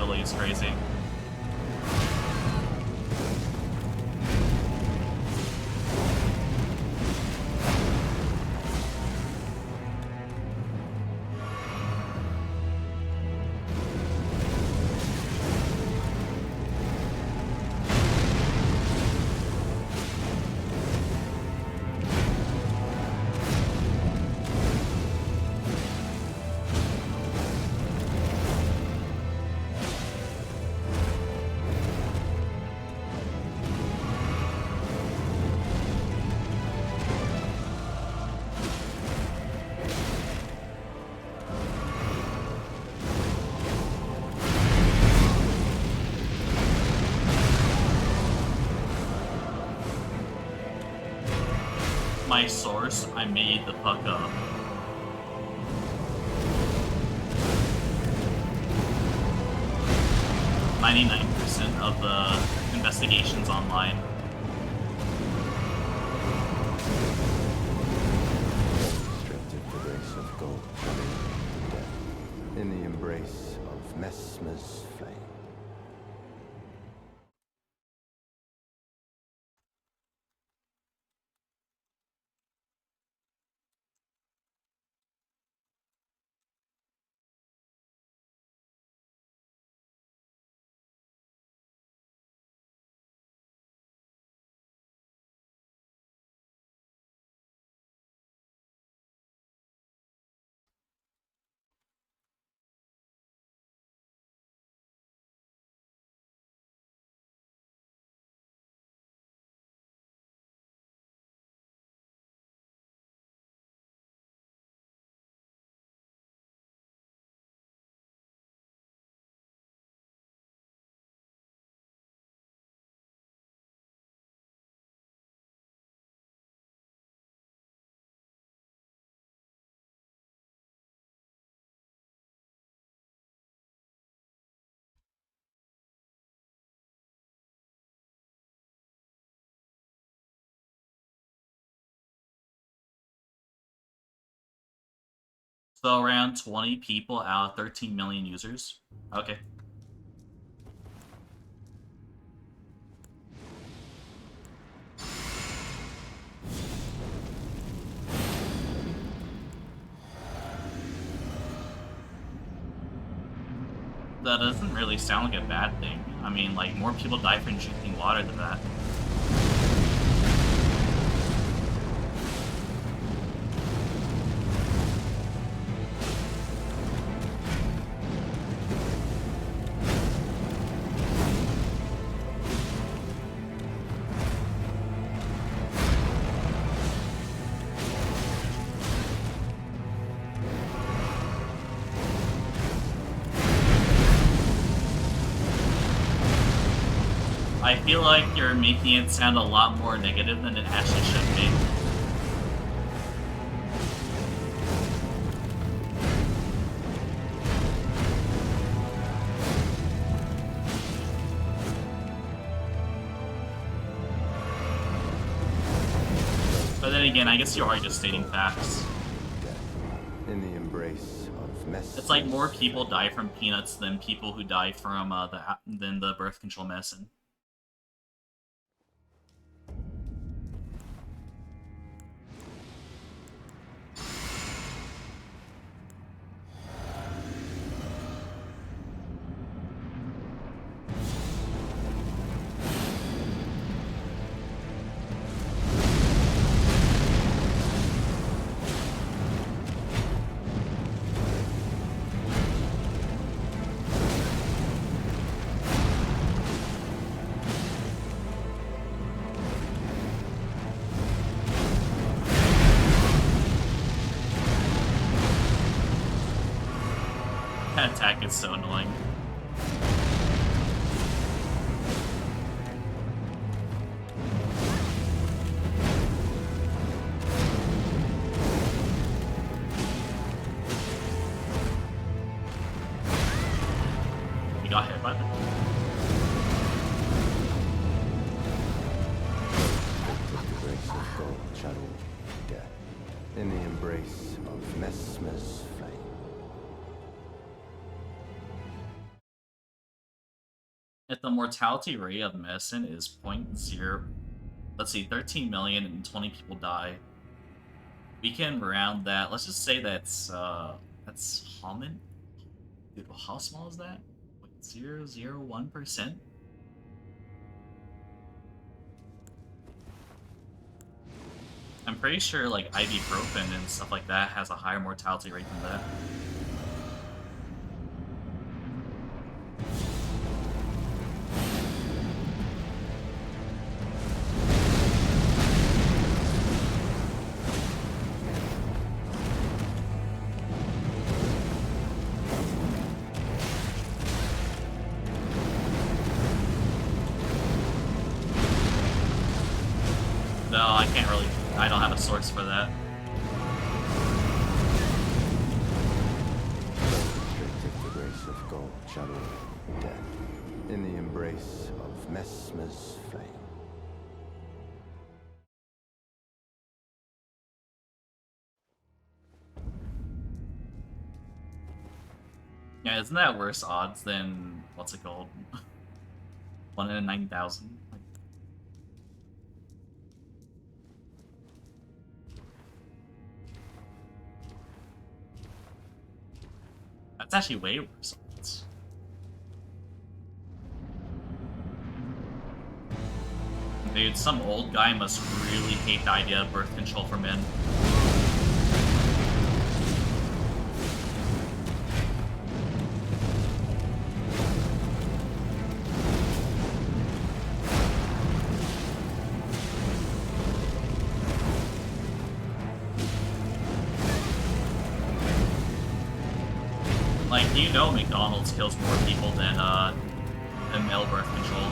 durability is crazy. My source, I made the fuck up. .99% of the investigations online. Restricted the race of gold, death in the embrace of Messmer's flame. So around 20 people out of 13 million users. Okay. That doesn't really sound like a bad thing. I mean, like, more people die from drinking water than that. I feel like you're making it sound a lot more negative than it actually should be. But then again, I guess you are just stating facts. In the embrace of It's like more people die from peanuts than people who die from the birth control medicine. That attack is so annoying. We got hit by them. the grace of gold, shadow, death in the embrace of Messmer's flame. If the mortality rate of medicine is 0.0, let's see, 13 million and 20 people die. We can round that. Let's just say that's Haman. Dude, how small is that? 0.001%? I'm pretty sure like ibuprofen and stuff like that has a higher mortality rate than that. No, I can't really. I don't have a source for that. Restricted the grace of God, shadow, death, in the embrace of Mesmer's flame. Yeah, isn't that worse odds than what's it called? 1 in 9,000. That's actually way worse odds. Dude, some old guy must really hate the idea of birth control for men. Like, you know McDonald's kills more people than male birth control.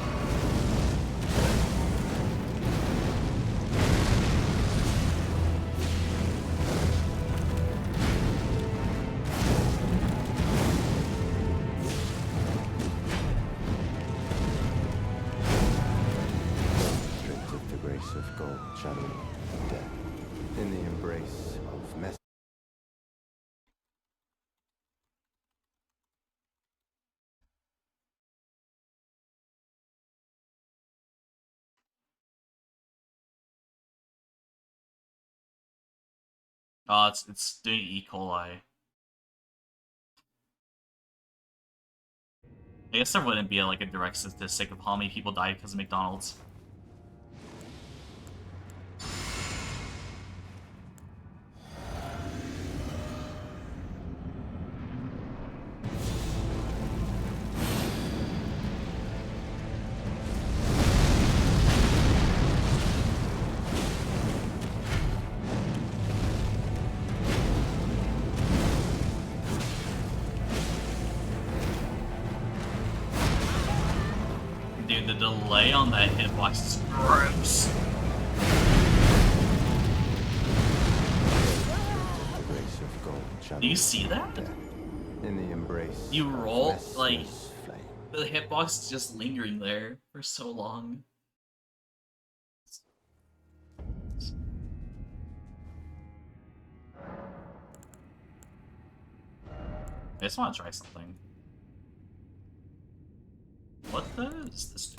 Restricted the grace of God, shadow, death, in the embrace of Mesmer. Oh, it's doing E. coli. I guess there wouldn't be like a direct statistic of how many people died because of McDonald's. Dude, the delay on that hitbox is gross. The grace of God, shadow, Do you see that? death, in the embrace You of roll, like, Mesmer's flame. the hitbox is just lingering there for so long. I just want to try something. What does this do?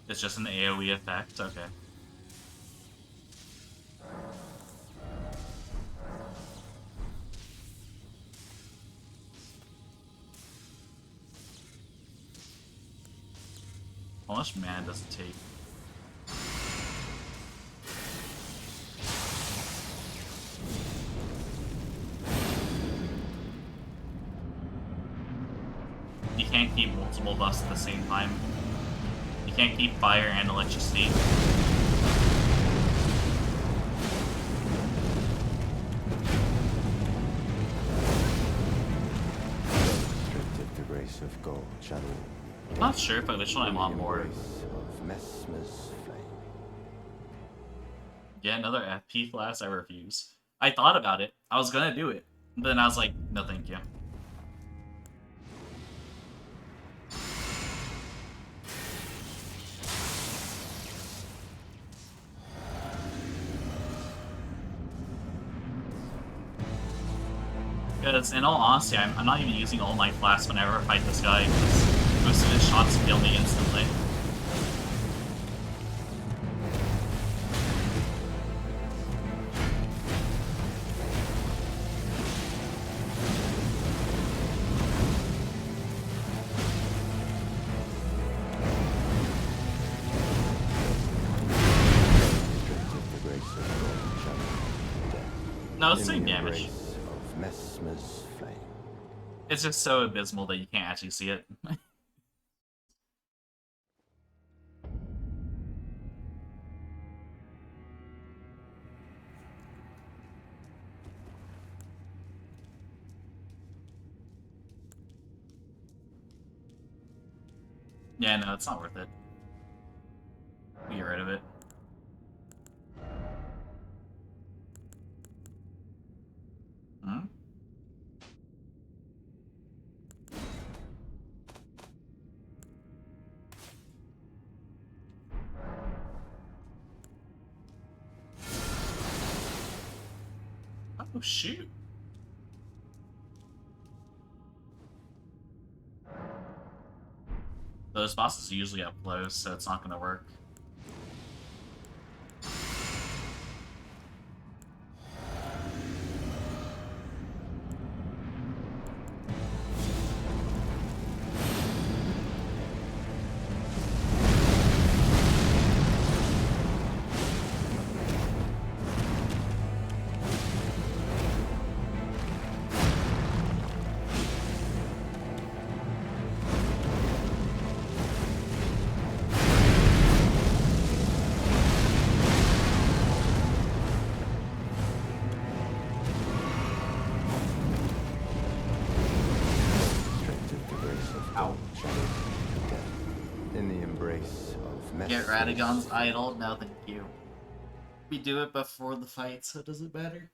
It's just an AoE effect? Okay. How much mana does it take? You can't keep multiple buffs at the same time. You can't keep fire and electricity. Restricted the grace of God, shadow, I'm not sure if which one I want more. embrace of Mesmer's flame. Yeah, another FP class, I refuse. I thought about it. I was gonna do it. But then I was like, no thank you. Because in all honesty, I'm not even using all my flasks whenever I fight this guy, because most of his shots kill me instantly. No, it's doing damage. Of Messmer's flame. It's just so abysmal that you can't actually see it. Yeah, no, it's not worth it. Get rid of it. Hmm? Oh, shoot. Those bosses are usually up close, so it's not gonna work. Get Radagon's idol? No, thank you. We do it before the fight, so it doesn't matter.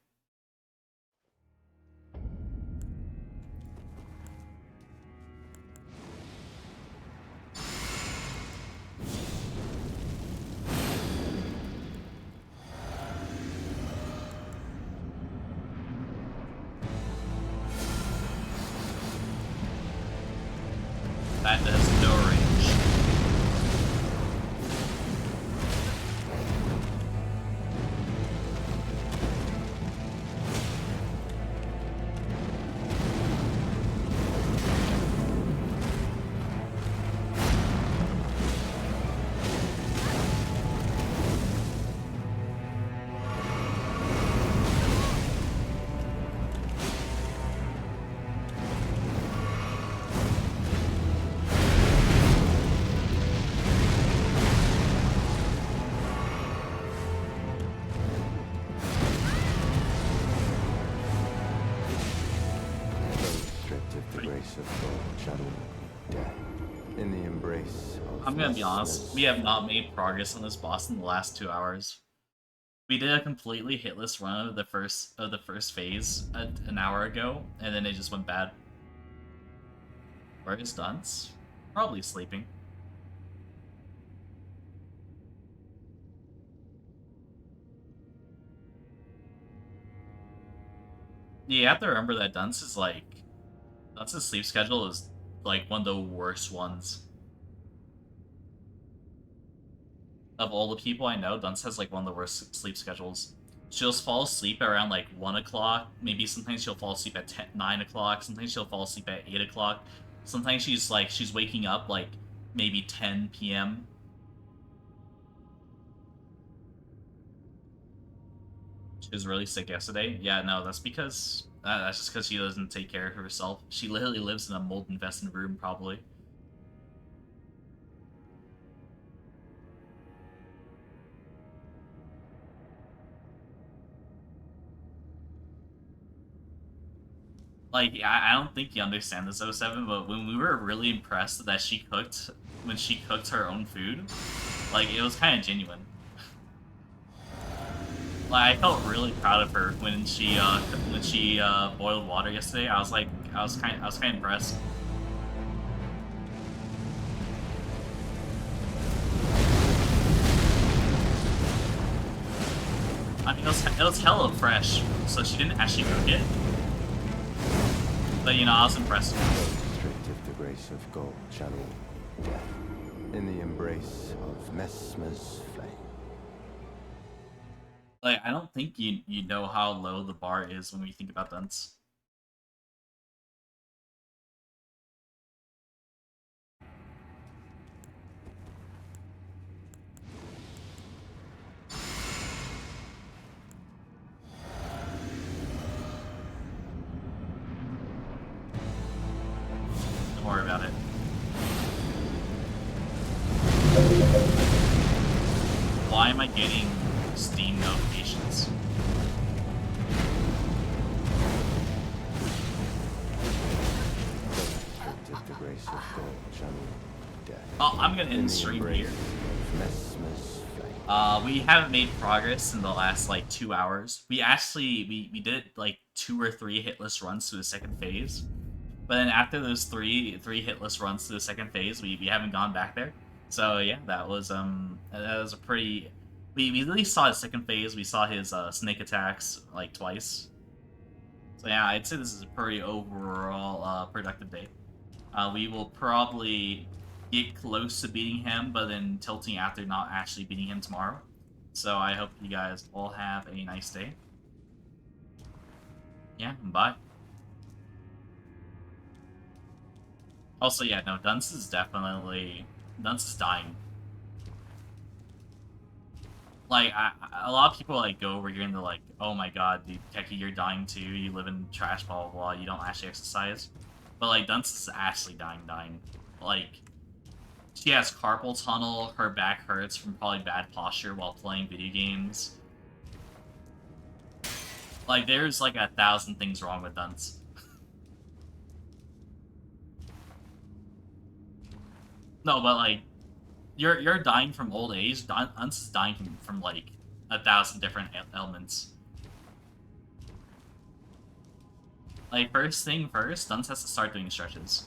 That does no range. I'm gonna be honest, we have not made progress on this boss in the last 2 hours. We did a completely hitless run of the first phase an hour ago, and then it just went bad. Where is Dunce? Probably sleeping. Yeah, you have to remember that Dunce's sleep schedule is like one of the worst ones. Of all the people I know, Dunce has like one of the worst sleep schedules. She'll fall asleep around like 1 o'clock. Maybe sometimes she'll fall asleep at 9 o'clock. Sometimes she'll fall asleep at 8 o'clock. Sometimes she's waking up like maybe 10 p.m. She was really sick yesterday. Yeah, no, that's because that's just because she doesn't take care of herself. She literally lives in a mold-infested room, probably. Like, I don't think you understand this, 07, but when we were really impressed that when she cooked her own food, like, it was kind of genuine. Like, I felt really proud of her when she boiled water yesterday. I was kind of impressed. I mean, it was hella fresh, so she didn't actually cook it. But you know, I was impressed. Restrictive the grace of God shall all death. In the embrace of Mesmer's flame. Like, I don't think you know how low the bar is when we think about dunce. Don't worry about it. Why am I getting Steam notifications? Restrictive the grace of God shall all death. Oh, I'm gonna In end the stream embrace here. of Mesmer's flame. We haven't made progress in the last like 2 hours. We actually we did like 2 or 3 hitless runs to the second phase, but then after those three hitless runs to the second phase, we haven't gone back there. So yeah, that was a pretty. We at least saw his second phase. We saw his snake attacks like twice. So yeah, I'd say this is a pretty overall productive day. We will probably get close to beating him, but then tilting after not actually beating him tomorrow. So I hope you guys all have a nice day. Yeah, bye. Also, yeah, no, Dunce is definitely... Dunce is dying. Like, a lot of people, like, go over here and they're like, oh my god, dude, Keki, you're dying too, you live in trash, blah, blah, blah, you don't actually exercise. But, like, Dunce is actually dying. Like, she has carpal tunnel, her back hurts from probably bad posture while playing video games. Like, there's, like, 1,000 things wrong with Dunce. No, but, like, you're dying from old age. Dunce is dying from like 1,000 different ailments. Like, first thing first, Dunce has to start doing stretches.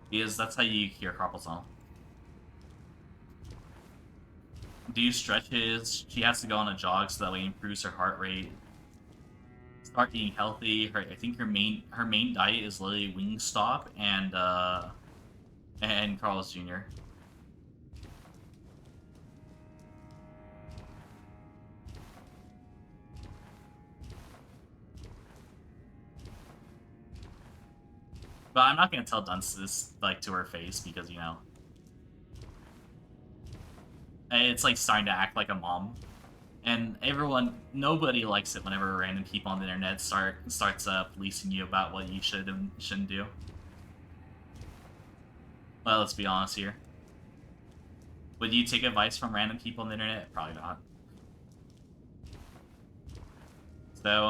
Because that's how you cure carpal tunnel. Do stretches, she has to go on a jog so that way it improves her heart rate. Start eating healthy. I think her main diet is literally Wingstop and Carl's Jr. But I'm not gonna tell Dunce this, like, to her face, because, you know, it's, like, starting to act like a mom. And nobody likes it whenever random people on the internet starts policing you about what you should and shouldn't do. Well, let's be honest here. Would you take advice from random people on the internet? Probably not. So,